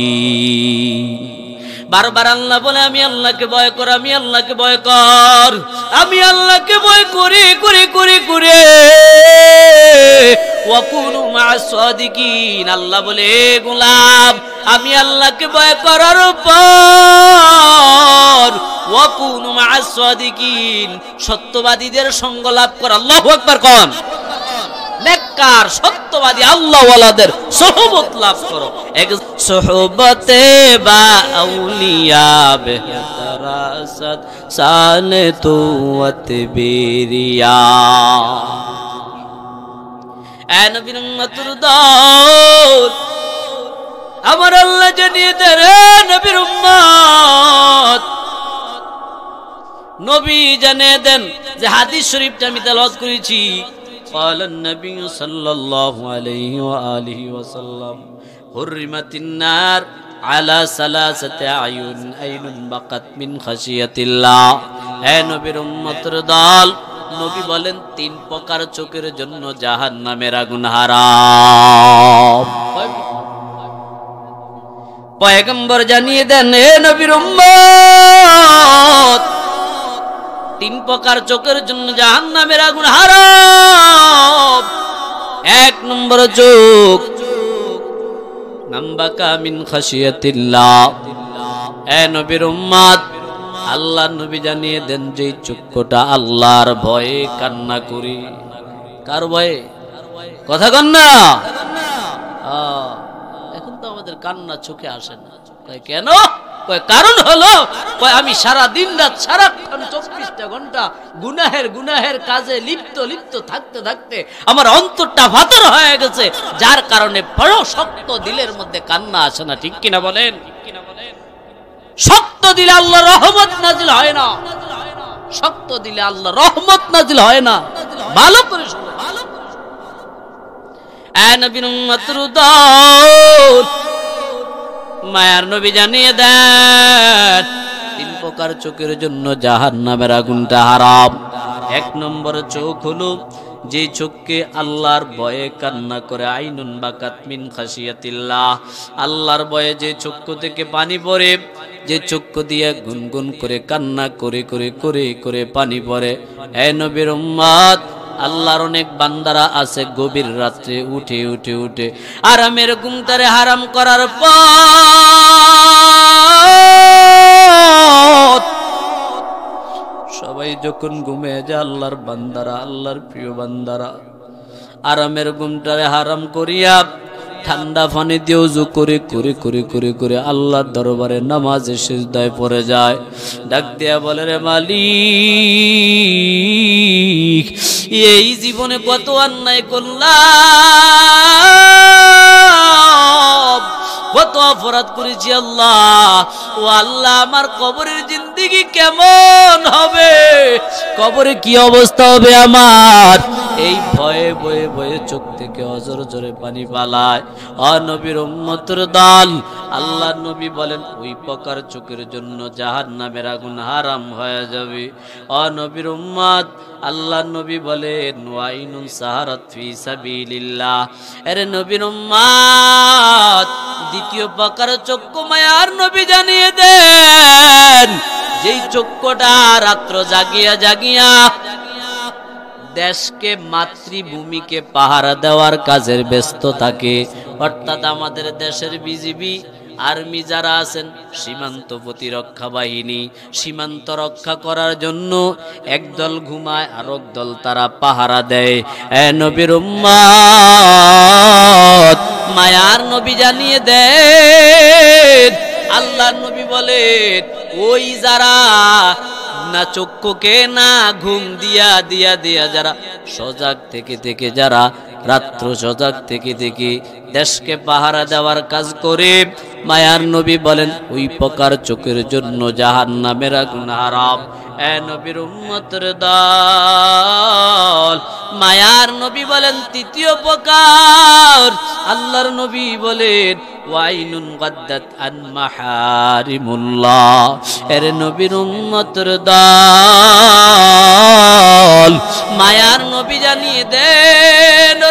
বারবার আল্লাহ বলে আমি আল্লাহকে ভয় কর, আমি আল্লাহকে ভয় কর। আমি আল্লাহকে ভয় করি করে করে করে ওয়া কুনু মা'আস সাদিকিন। আল্লাহ বলে গোলাম আমি আল্লাহকে ভয় করার পর ওয়া কুনু মা'আস সাদিকিন সত্যবাদীদের সঙ্গ লাভ কর। আল্লাহু আকবার কোন নেককার সত্যবাদী আল্লাহওয়ালাদের সোহবত লাভ করো। এক সোহবতে বা আউলিয়া বেহতরাসত সানে তুওয়াত বেরিয়া। এ নবীর উম্মতের দল আমার আল্লাহ জানিয়ে দেন, নবীর উম্মত নবী জানিয়ে দেন যে হাদিস শরীফটা আমি তেলাওয়াত করেছি। قال النبي صلى الله عليه وآله وسلم حرمت النار على ثلاثة أعين عين بقت من خشية الله। হে নবীর উম্মতের দল নবী বলেন তিন প্রকার চোখের জন্য জাহান্নামের আগুন হারাম। পয়গম্বর জানিয়ে দেন, হে নবীর উম্মত তিন প্রকার চোখের জন্য জাহান্নামের আগুন হারাম। এক নম্বর চোখ নাম্বাকা মিন খাশিয়াতিল্লাহ। হে নবীর উম্মত আল্লাহ নবী জানিয়ে দেন যে চক্ষুটা আল্লাহর ভয়ে কান্না করি। কার ভয়ে? কথা কন না। এখন তো আমাদের কান্না চোখে আসে না। কেন? কারণ হলো আমি সারা দিন রাত সারাক্ষণ 24টা ঘন্টা গুনাহের কাজে লিপ্ত থাকতে থাকতে আমার অন্তরটা ফাতর হয়ে গেছে, যার কারণে বড় শক্ত দিলের মধ্যে কান্না আসে না। ঠিক কিনা বলেন? শক্ত দিলে আল্লাহ রহমত নাজিল হয় না, শক্ত দিলে আল্লাহ রহমত নাজিল হয় না। ভালো করে শুনো। এ নবীর উম্মতের দল মায়ার নবী জানিয়ে দেন তিন প্রকার চোখের জন্য জাহান্নামের আগুনটা হারাম। এক নম্বর চোখ হলো যে চোখকে আল্লাহর ভয়ে কান্না করে, আইনুন বাকাত মিন খাশিয়াতিল্লাহ। আল্লাহর ভয়ে যে চক্ষু থেকে পানি পড়ে, যে চক্ষু দিয়ে গুনগুন করে কান্না করে করে করে করে পানি পড়ে। হে নবীর উম্মত আল্লাহর অনেক বান্দারা আছে গভীর রাত্রে উঠে উঠে উঠে আরামের ঘুমটারে হারাম করার পর সবাই যখন ঘুমে যায় আল্লাহর বান্দারা, আল্লাহর প্রিয় বান্দারা আরামের ঘুমটারে হারাম করিয়া ঠান্ডা পানি দিয়ে ওযু করে করে করে করে করে আল্লাহর দরবারে নামাজে সিজদায় পড়ে যায়। ডাক দিয়া বলে, রে মালিক এই জীবনে কত অন্যায় করলাম, কত অপরাধ করেছি আল্লাহ। ও আল্লাহ আমার কবরের জিন্দেগি কেমন হবে, কবরে কি অবস্থা হবে আমার, এই ভয়ে ভয়ে ভয়ে চোখ থেকে অজর জোরে পানি পালায়। নবীর উম্মতের দল আল্লাহ নবী বলেন ওই প্রকার চোখের জন্য জাহান্নামের আগুন হারাম হয়ে যাবে। নবীর উম্মত আল্লাহ নবী বলেন ওয়াইনুন সাহারাত ফি সাবিলিল্লাহ। আরে নবীর উম্মত দ্বিতীয় প্রকার চক্ষু মায়ার নবী জানিয়ে দেন যেই চক্ষুটা রাত্র জাগিয়া জাগিয়া দেশকে মাতৃভূমিকে পাহারা দেওয়ার কাজের ব্যস্ত থাকে। অর্থাৎ আমাদের দেশের বিজিবি আর্মি যারা আছেন, সীমান্ত প্রতিরক্ষা বাহিনী, সীমান্ত রক্ষা করার জন্য একদল ঘুমায় আর একদল তারা পাহারা দেয়। এ নবীর উম্মত মায়ার নবী জানিয়ে দেন, আল্লাহর নবী বলেন ওই যারা না চক্ষুকে না ঘুম দিয়া দিয়া দিয়া যারা সজাগ থেকে থেকে যারা রাত্র সজাগ থেকে থেকে দেশকে পাহারা দেওয়ার কাজ করে, মায়ার নবী বলেন ওই প্রকার চোখের জন্য জাহান্নামের আগুন হারাম। এ নবীর উম্মতের দল, মায়ার নবী বলেন তৃতীয় প্রকার, আল্লাহর নবী বলেন ওয়াইনুন গাদ্দাত আন মাহারিমুল্লাহ। এর নবীর উম্মতের দল, মায়ার নবী জানিয়ে দেন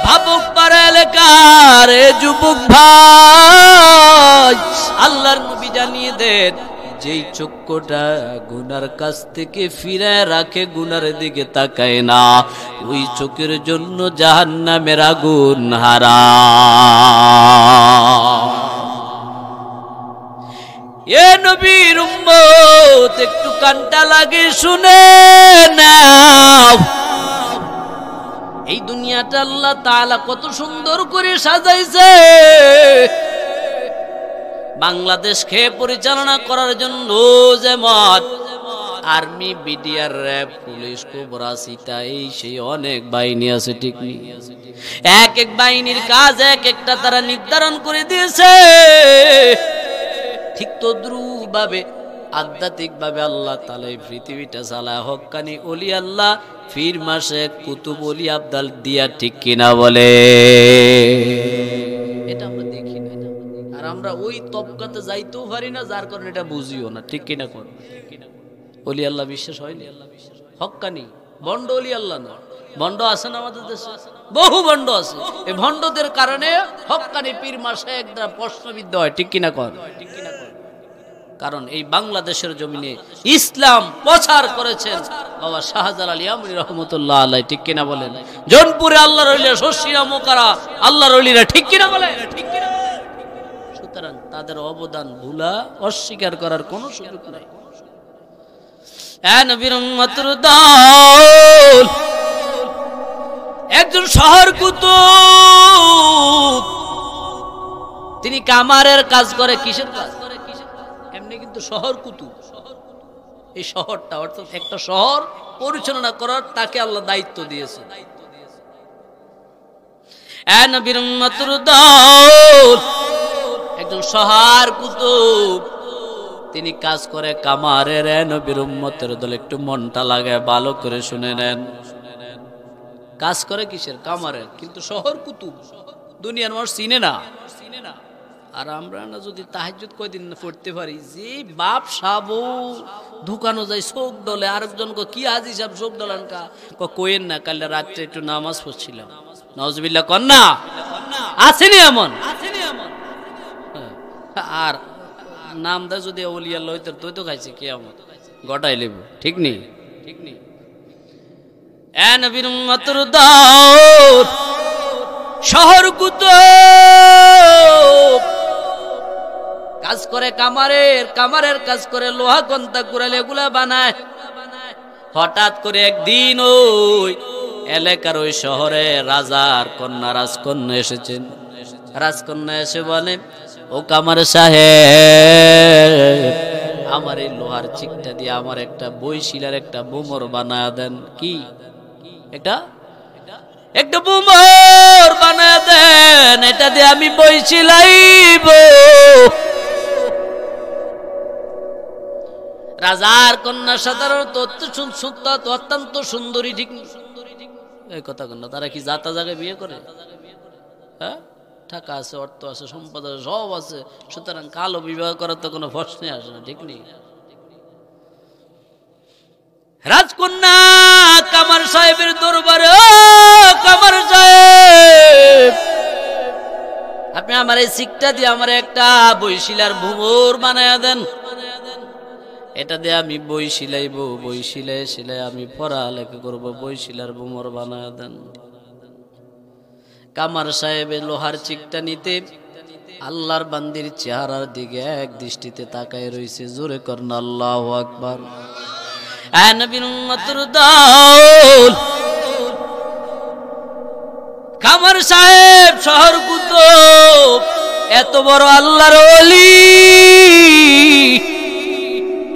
ভাবুক পাড়া এলাকার যুবক ভাই, আল্লাহর নবী জানিয়ে দেন যেই চক্ষুটা গুনার কাছ থেকে ফিরে রাখে, গুনার দিকে তাকায় না, ওই চোখের জন্য জাহান্নামের আগুন হারাম। এ নবীর উম্মত একটু কানটা লাগে শুনে নাও, এই দুনিয়াটা আল্লাহ তাআলা কত সুন্দর করে সাজাইছে। বাংলাদেশকে পরিচালনা করার জন্য যেমন army, BDR, RAB, police, cobra, Sita, এই সেই অনেক বাহিনী আছে, ঠিক নেই? এক এক বাহিনীর কাজ এক একটা তারা নির্ধারণ করে দিয়েছে। ঠিক তদ্রুপ ভাবে আধ্যাত্মিক ভাবে আল্লাহ তাআলা এই পৃথিবীটা চালায় হক্কানি ওলি আল্লাহ, ফির মাসে কুতুব ওলি আবদাল দিয়া, ঠিক কিনা বলে? এটা আমরা দেখি না, আর আমরা ওই তবকাতে যাইতেও পারি না, যার কারণে এটা বুঝিও না, ঠিক কিনা? কোন ওলি আল্লাহ বিশ্বাস হয়নি, হক্কানি ভণ্ড ওলি আল্লাহ না। ভণ্ড আছে না আমাদের দেশে, বহু ভণ্ড আছে। এই ভণ্ডদের কারণে হক্কানি পীর মাসে একটা প্রশ্নবিদ্ধ হয়, ঠিক কিনা? কর কারণ এই বাংলাদেশের জমিনে ইসলাম প্রচার করেছেন বাবা শাহজালাল ইয়ামনি রহমতুল্লাহ আলাইহি, ঠিক কিনা বলেন? জোনপুরে আল্লাহর ওলিরা, শশিয়া মোকারা আল্লাহর ওলিরা, ঠিক কিনা বলেন? সুতরাং তাদের অবদান ভুলা অস্বীকার করার কোনো সুযোগ নাই। এ নবীর উম্মতের দল, একজন শহর কুতুব, তিনি কামারের কাজ করে। কিসের কাজ? এমনি কিন্তু শহর কুতুব, এই শহরটা অর্থাৎ একটা শহর পরিচালনা করার তাকে আল্লাহ দায়িত্ব দিয়েছে। এ নবীর উম্মতের দল, একজন শহর কুতুব, তিনি কাজ করে কামারের। এ নবীর উম্মতের দল, একটু মনটা লাগে ভালো করে শুনে নেন। কাজ করে কিসের? কামারের, কিন্তু শহর কুতুব, দুনিয়ার মানুষ চিনে না। আর আমরা না যদি তাহাজ্জুদ কয়দিন পড়তে পারি, যে বাপ সাবু ঢুকানো যায় চোখ ডলে, আরেকজন কি হাজি সাহেব চোখ ডলান কা কোয়েন না, কাল রাত্রে একটু নামাজ পড়ছিলাম, নাউজুবিল্লাহ কন্যা আসেনি এমন। আর নাম দা যদি ওলিয়া লইতে তুই তো খাইছে কিয়ামত গটাই লেবু, ঠিক নেই? ঠিক নেই? এ নবীর উম্মতের দল, শহর কুতুব কাজ করে কামারের, কামারের কাজ করে লোহা কন্তা কুড়াল এগুলা বানায়। হঠাৎ করে একদিন ওই এলাকার ওই শহরে রাজার কন্যা, রাজকন্যা এসেছেন। রাজকন্যা এসে বলে, ও কামার সাহেব, আমার এই লোহার চিকটা দিয়ে আমার একটা বইশিলার একটা বুমর বানায় দেন। কি? একটা বুমর বানায় দেন, এটা দিয়ে আমি বইশিলাইব। রাজার কন্যা সাধারণত অত্যন্ত সুন্দরী, ঠিক এই কথা কন্যা। তারা কি জাতা জায়গায় বিয়ে করে? হ্যাঁ, টাকা আছে, অর্থ আছে, সম্পদ আছে, সব আছে, সুতরাং কালো বিবাহ করার তো কোনো প্রশ্নই আসে না, ঠিক নেই? রাজকন্যা কামার সাহেবের দরবারে, কামার সাহেব, আপনি আমার এই শিকটা দিয়ে আমার একটা বইশিলার ভুমর বানায়া দেন। এটা দিয়ে আমি বই সিলাইব, বই সিলাই আমি পড়ালেখা করবো, বই শিলার ভুমর বানায়া দেন। কামার সাহেবের লোহার চিকটা নিতে আল্লাহর বান্দির চেহারার দিকে এক দৃষ্টিতে তাকায় রইছে। জোরে করুন আল্লাহু আকবার। এ নবীর উম্মতের দল, কামার সাহেব শহর কুতুব, এত বড় আল্লাহর ওলি,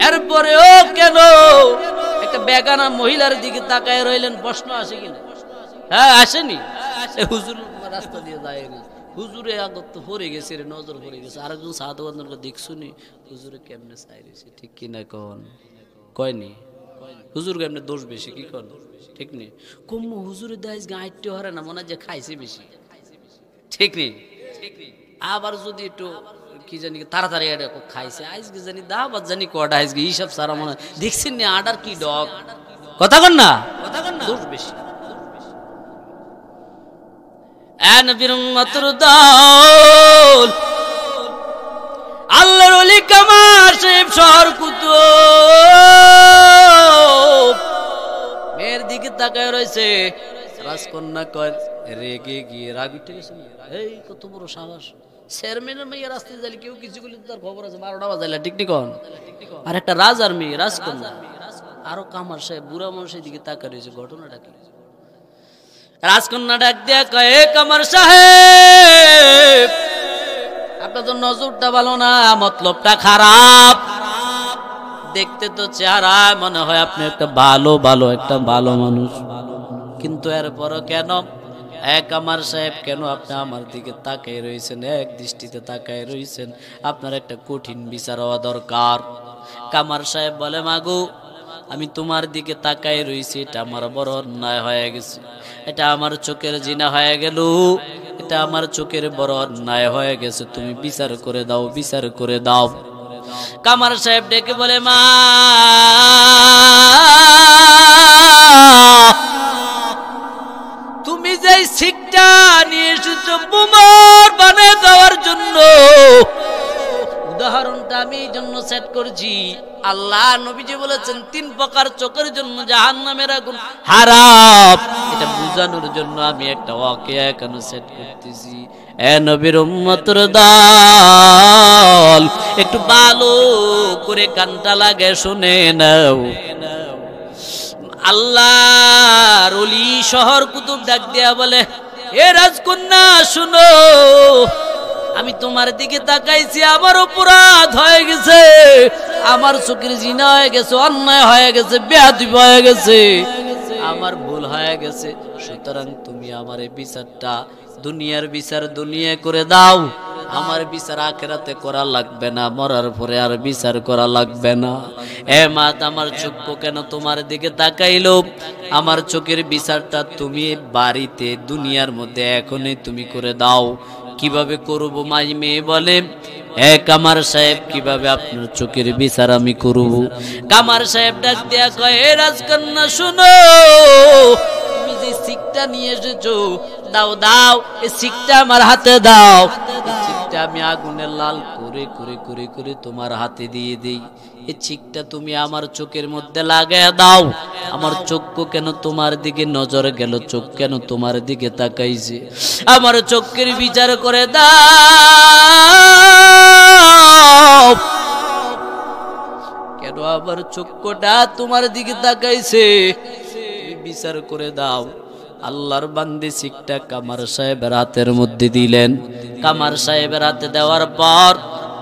এরপরেও কেন বেগানা মহিলার দিকে তাকায় রইলেন, প্রশ্ন আসে কিনা? হ্যাঁ, আসেনি? হুজুর রাস্তা দিয়ে যায়, হুজুরে আগত পড়ে গেছে রে, নজর পড়ে গেছে। আরেকজন সাহায্য দেখছুনি হুজুরে কেমনে চাই রয়েছে, ঠিক কিনা কন? কয়নি? হুজুর কেমনে দোষ বেশি, কি কন? ঠিক নেই? কম্মু হুজুরে দাইজ গাইতে হারে না, মনে হয় যে খাইছে বেশি, ঠিক নেই? আবার যদি একটু কি জানি তাড়াতাড়ি খাইছে, আজকে জানি দাবাত জানি কটা আজকে হিসাব সারা মনে হয় দেখছেন না, আডার কি ডগ, কথা কন না, দোষ বেশি। নবীর উম্মতের দল, আল্লাহর ওলি কামার সাহেব শহর কুতুব মেয়ের দিকে তাকায় রয়েছে। রাজকন্যা কয় রেগে গিয়ে রাগ উঠে গেছে, এই কত বড় সাহস, চেয়ারম্যানের মেয়ে রাস্তায় যাইলে কেউ কিছু করলে তার খবর আছে, 12টা বাজাইলা, ঠিক ঠিক। আর একটা রাজার মেয়ে রাজকন্যা, আরো কামার সাহেব বুড়া মানুষের দিকে তাকায় রয়েছে। ঘটনাটা কি? রাজকন্যা ডাক দিয়া কয়, কামার সাহেব আপনার তো নজরটা ভালো না, মতলবটা খারাপ, দেখতে তো চেহারা মনে হয় আপনি একটা ভালো মানুষ, কিন্তু এরপরও কেন কামার সাহেব, কেন আপনি আমার দিকে তাকায় রয়েছেন, এক দৃষ্টিতে তাকায় রয়েছেন? আপনার একটা কঠিন বিচার হওয়া দরকার। কামার সাহেব বলে, মাগো আমি তোমার দিকে তাকায় রয়েছি, এটা আমার বড় অন্যায় হয়ে গেছে, এটা আমার চোখের জিনা হয়ে গেল, এটা আমার চোখের বড় অন্যায় হয়ে গেছে, তুমি বিচার করে দাও, বিচার করে দাও। কামার সাহেব ডেকে বলে, মা তুমি যে শিক্ষা নিয়ে এসেছো বোমার বানিয়ে দেওয়ার জন্য, উদাহরণটা আমি এই জন্য সেট করছি, আল্লাহ নবীজি বলেছেন 3 প্রকার চোখের জন্য জাহান্নামের আগুন হারাম, এটা বোঝানোর জন্য আমি একটা ওয়াকিয়া কেন সেট করতেছি। এ নবীর উম্মতের দল, একটু ভালো করে কানটা লাগে শুনে নাও। আল্লাহর ওলি শহর কুতুব ডাক দিয়া বলে, এ রাজকন্যা শুনো, আমি তোমার দিকে তাকাইছি, আমার অপরাধ হয়ে গেছে, আমার চোখের জিনা হয়ে গেছে, অন্যায় হয়ে গেছে, বেয়াদবি হয়ে গেছে, আমার ভুল হয়ে গেছে, সুতরাং তুমি আমার এই বিচারটা, দুনিয়ার বিচার দুনিয়া করে দাও, আমার বিচার আখিরাতে করা লাগবে না, মরার পরে আর বিচার করা লাগবে না। এ মাত, আমার চক্ষু কেন তোমার দিকে তাকাইলো? আমার চোখের বিচারটা তুমি বাড়িতে দুনিয়ার মধ্যে এখনই তুমি করে দাও। কিভাবে করব? মাই মেয়ে বলে, এ কামার সাহেব, কিভাবে আপনার চোখের বিচার আমি করব? কামার সাহেব ডাক দিয়া কয়, হে রাজকন্যা শুনো, তুমি যে শিকটা নিয়ে এসেছো, দাও দাও, এই শিকটা আমার হাতে দাও, এই শিকটা আমি আগুনে লাল করে করে করে করে তোমার হাতে দিয়ে দেই, এই শিকটা তুমি আমার চোখের মধ্যে লাগায় দাও। আমার চক্ষু কেন তোমার দিকে নজর গেল, চোখ কেন তোমার দিকে তাকাইছে, আমার চোখের বিচার করে দাও, কেন আমার চক্ষুটা তোমার দিকে তাকাইছে, বিচার করে দাও। আল্লাহর বান্দি শিকটা কামার সাহেবের হাতের মধ্যে দিলেন। কামার সাহেবের হাতে দেওয়ার পর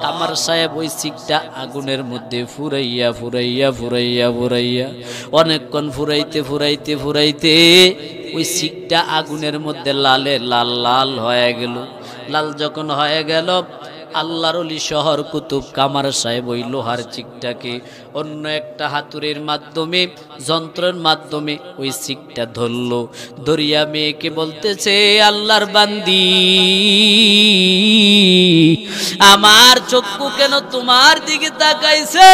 কামার সাহেব ওই শিকটা আগুনের মধ্যে ফুরাইয়া ফুরাইয়া ফুরাইয়া ফুরাইয়া অনেকক্ষণ ফুরাইতে ফুরাইতে ফুরাইতে ওই শিকটা আগুনের মধ্যে লালে লাল লাল হয়ে গেল। লাল যখন হয়ে গেল, আল্লাহর ওলি শহর কুতুব কামার সাহেব ওই লোহার চিকটাকে অন্য একটা হাতুড়ির মাধ্যমে, যন্ত্রের মাধ্যমে ওই চিকটা ধরলো। ধরিয়া মেয়েকে বলতেছে, আল্লাহর বান্দি, আমার চক্ষু কেন তোমার দিকে তাকাইছে,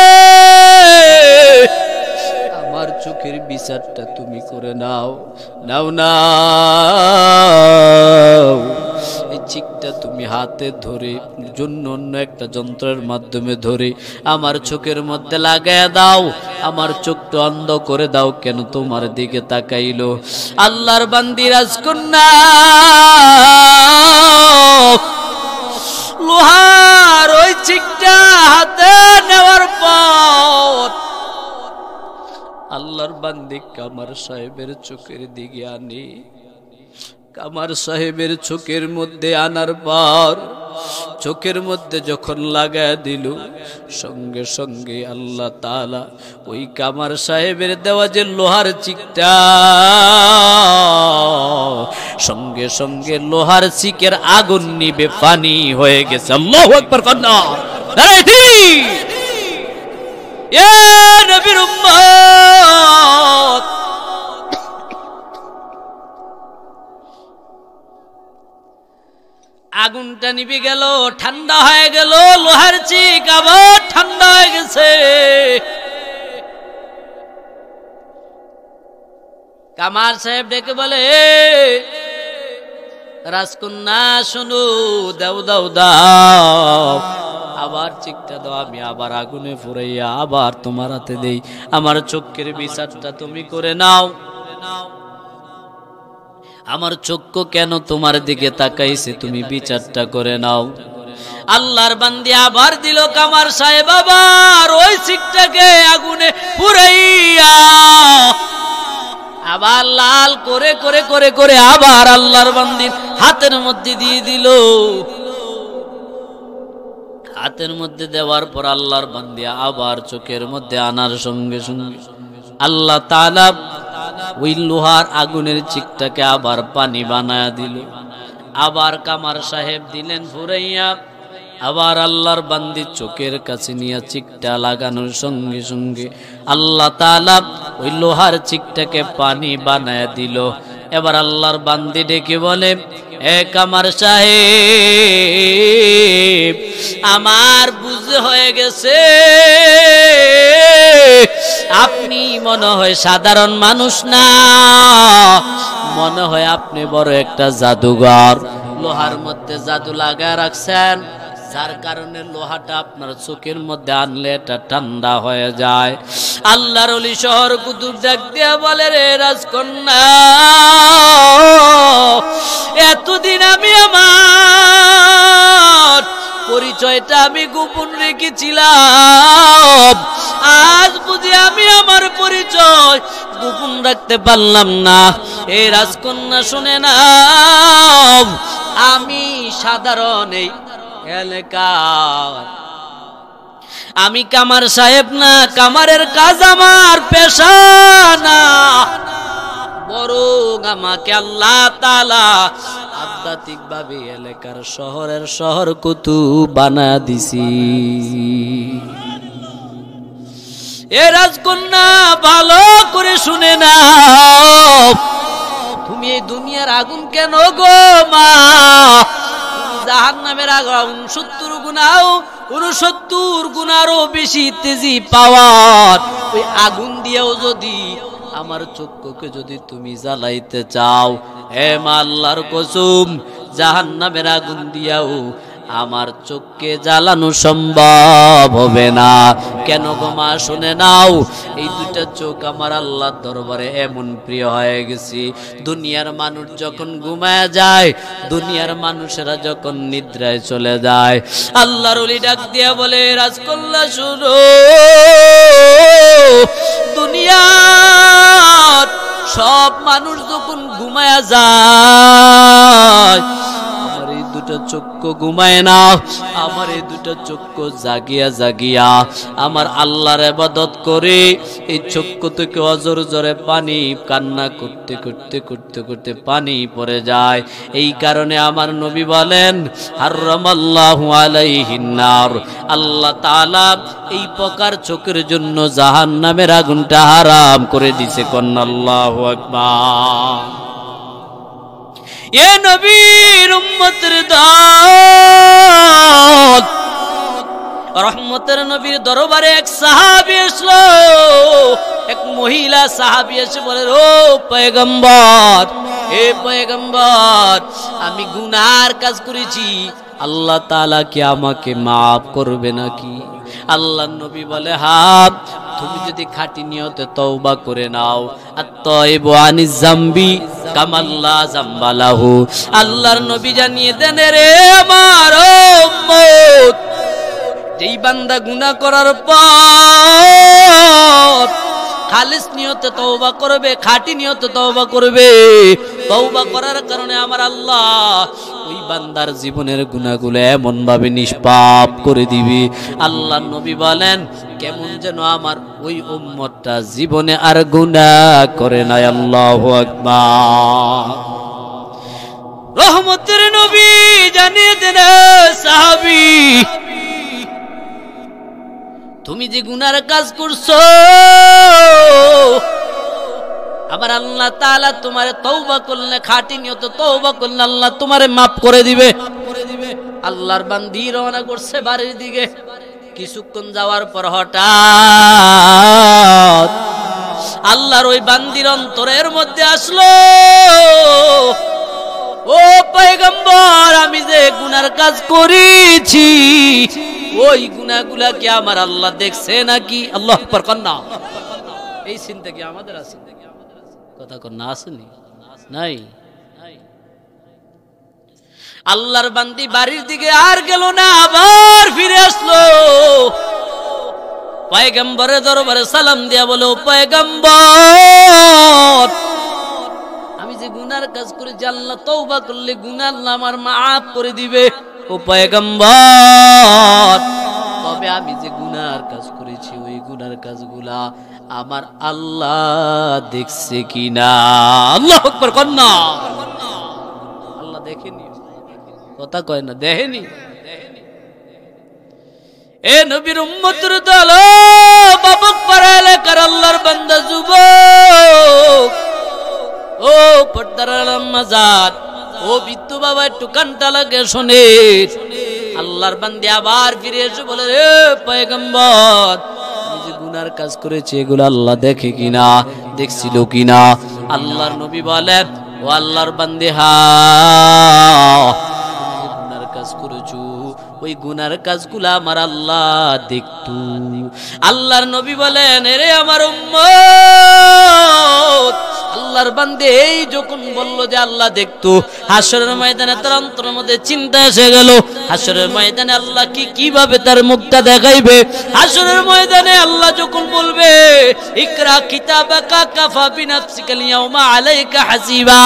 আমার চোখের বিচারটা তুমি করে নাও, নাও নাও। এই চিকটা তুমি হাতে ধরে জন্য অন্য একটা যন্ত্রের মাধ্যমে ধরে আমার চোখের মধ্যে লাগায় দাও, আমার চোখটা অন্ধ করে দাও, কেন তোমার দিকে তাকাইলো। আল্লাহর বান্দি রাজকন্যা লোহার ওই চিকটা হাতে নেওয়ার পর আল্লাহর বান্দি কামার সাহেবের চোখের দিকে আনে। কামার সাহেবের চোখের মধ্যে আনার পর চোখের মধ্যে যখন লাগায় দিল, সঙ্গে সঙ্গে আল্লাহ তাআলা ওই কামার সাহেবের দেওয়া যে লোহার চিকটা, সঙ্গে সঙ্গে লোহার চিকের আগুন নিবে পানি হয়ে গেছে। আল্লাহু আকবার। কন্যা এ নবীর উম্মত, আগুনটা নিভে গেল, ঠান্ডা হয়ে গেল, লোহার চিক আবার ঠান্ডা হয়ে গেছে। কামার সাহেব ডেকে বলে, রাজকন্যা শোনো, দাও দাও দাও, আবার চিকটা দাও, আমি আবার আগুনে ফুরাইয়া আবার তোমার হাতে দেই, আমার চোখের বিচারটা তুমি করে নাও। আমার চক্ষু কেন তোমার দিকে তাকাইছে, তুমি বিচারটা করে নাও। আল্লাহর বান্দি আবার দিল, কামার সাহেব আবার ওই চিকটাকে আগুনে পুরাইয়া আবার লাল করে করে করে করে আবার আল্লাহর বান্দির হাতের মধ্যে দিয়ে দিল। হাতের মধ্যে দেওয়ার পর আল্লাহর বান্দি আবার চোখের মধ্যে আনার সঙ্গে সঙ্গে আল্লাহ তাআলা ওই লোহার আগুনের চিকটাকে আবার পানি বানায়া দিল। আবার কামার সাহেব দিলেন ফুরাইয়া, আবার আল্লাহর বান্দি চোখের কাছে নিয়ে চিকটা লাগানোর সঙ্গে সঙ্গে আল্লাহ তাআলা ওই লোহার চিকটাকে পানি বানায়া দিল। এবার আল্লাহর বান্দি ডেকে বলে, এ কামার সাহেব, আমার বুঝে হয়ে গেছে আপনি মনে হয় সাধারণ মানুষ না, মনে হয় আপনি বড় একটা জাদুঘর, লোহার মধ্যে জাদু লাগায় রাখছেন, যার কারণে লোহাটা আপনার চোখের মধ্যে আনলে এটা ঠান্ডা হয়ে যায়। আল্লাহর ওলি শহর কুতুব ডাক দিয়া বলে, রে রাজকন্যা, এতদিন আমি আমার পরিচয়টা আমি গোপন রেখেছিলাম, আজ বুঝি আমি আমার পরিচয় গোপন রাখতে পারলাম না। এই রাজকন্যা শুনে নাও, আমি সাধারণ এই এলাকার, আমি কামার সাহেব না, কামারের কাজ আমার পেশা না, বরং আমাকে আল্লাহ তাআলা আধ্যাত্মিক ভাবে এলাকার শহরের শহর কুতুব বানায়া দিছি। এ রাজকন্যা ভালো করে শুনে নাও, তুমি এই দুনিয়ার আগুন কেন গো মা, জাহান্নামের আগুন 70 গুণাও 69 গুণারও বেশি তেজি পাওয়ার ওই আগুন দিয়েও যদি আমার চক্ষুকে যদি তুমি জ্বালাইতে চাও, হে মা আল্লাহর কসম, জাহান্নামের আগুন দিয়াও আমার চোখকে জ্বালানো সম্ভব হবে না। কেন গো মা শুনে নাও, এই দুটা চোখ আমার আল্লাহর দরবারে এমন প্রিয় হয়ে গেছে, দুনিয়ার মানুষ যখন ঘুমায় যায়, দুনিয়ার মানুষেরা যখন নিদ্রায় চলে যায়, আল্লাহর ওলি ডাক দিয়া বলে, রাজকন্যা শুনো, দুনিয়ার সব মানুষ যখন ঘুমায়া যায়, আমার এই দুটা চক্ষু ঘুমায় না, আমার এই দুটা চক্ষু জাগিয়া জাগিয়া আমার আল্লাহর ইবাদত করে, এই চক্ষু থেকে অজর জরে পানি কান্না করতে করতে করতে করতে পানি পড়ে যায়। এই কারণে আমার নবী বলেন, হারামাল্লাহু আলাইহিন নার, আল্লাহ তাআলা এই প্রকার চোখের জন্য জাহান্নামের আগুনটা হারাম করে দিয়েছে। কন্না আল্লাহু আকবার। এ নবীর উম্মতের দল, রহমতের নবীর দরবারে এক সাহাবী আসলো, এক মহিলা সাহাবী এসে বলে, ও পয়গম্বর, হে পয়গম্বর, আমি গুনার কাজ করেছি, আল্লাহ তাআলা কি আমাকে মাফ করবে নাকি? আল্লাহর নবী বলে, হ্যাঁ, তুমি যদি খাঁটি নিয়তে তওবা করে নাও, আত-তাইবু আনিজ যামবি কামাল্লা যামবালাহু, আল্লাহর নবী জানিয়ে দেন, রে আমার উম্মত, যেই বান্দা গুনাহ করার পর খালিস নিয়তে তওবা করবে, খাঁটি নিয়তে তওবা করবে, তওবা করার কারণে আমার আল্লাহ ওই বান্দার জীবনের গুনাহগুলো এমন ভাবে নিষ্পাপ করে দিবে। আল্লাহ নবী বলেন কেমন যেন আমার ওই উম্মতটা জীবনে আর গুনাহ করে না। আল্লাহু আকবার। রহমতের নবী জানিয়ে দেন সাহাবী, তুমি যে গুনার কাজ করছো আবার আল্লাহ তাআলা তোমারে তওবা করলে, খাঁটি নিয়তে তওবা করলে আল্লাহ তোমারে মাফ করে দিবে। আল্লাহর বান্দি রওনা করছে বাড়ির দিকে। কিছুক্ষণ যাওয়ার পর হঠাৎ আল্লাহর ওই বান্দির অন্তরের মধ্যে আসলো, ও পয়গম্বর, আমি যে গুনার কাজ করেছি ওই গুনাহগুলা কি আমার আল্লাহ দেখছে নাকি? আল্লাহু আকবার কন্না। এই চিন্তা কি আমাদের আছে? কথা কন্না আসেনি? নাই। আল্লাহর বান্দি বাড়ির দিকে আর গেল না, আবার ফিরে আসলো। পয়গম্বরের দরবারে সালাম দিয়া বলো, পয়গম্বর, আমি যে গুনার কাজ করেছি আল্লাহ তওবা করলে গুনাহ আল্লাহ আমার মাফ করে দিবে। ও পয়গম্বর, তবে আমি যে গুনার কাজ করেছি ওই গুনার কাজগুলা আমার আল্লাহ দেখছে কিনা? আল্লাহু আকবার কন্না। আল্লাহ দেখেনি? কথা কয় না, দেখেনি? এ নবীর উম্মতের দল, বাবক পাড়া এলাকার আল্লাহর বান্দা যুবক, ও পর্দার আম্মা জান, ও বিদ্যু বাবা, একটু কানটা লাগে শোনে। আল্লাহর বান্দী আবার ফিরে এসে বলে, রে পয়গম্বর, আমি যে গুনার কাজ করেছি এগুলো আল্লাহ দেখে কিনা, দেখছিল কিনা? আল্লাহর নবী বলেন, ও আল্লাহর বান্দী, হ্যাঁ, গুনার কাজ করেছো ওই গুনার কাজগুলা আমার আল্লাহ দেখতো। আল্লাহর নবী বলেন, এরে আমার উম্মত, আল্লাহর বান্দে এই যখন বললো যে আল্লাহ দেখতো, হাসরের ময়দানে তার অন্তরের মধ্যে চিন্তা এসে গেল, হাসরের ময়দানে আল্লাহ কিভাবে তার মুখটা দেখাইবে। হাসরের ময়দানে আল্লাহ যখন বলবে, ইকরা কিতাবাকা কাফা বিনাফসিকা আল-ইয়াওমা আলাইকা হাসিবা,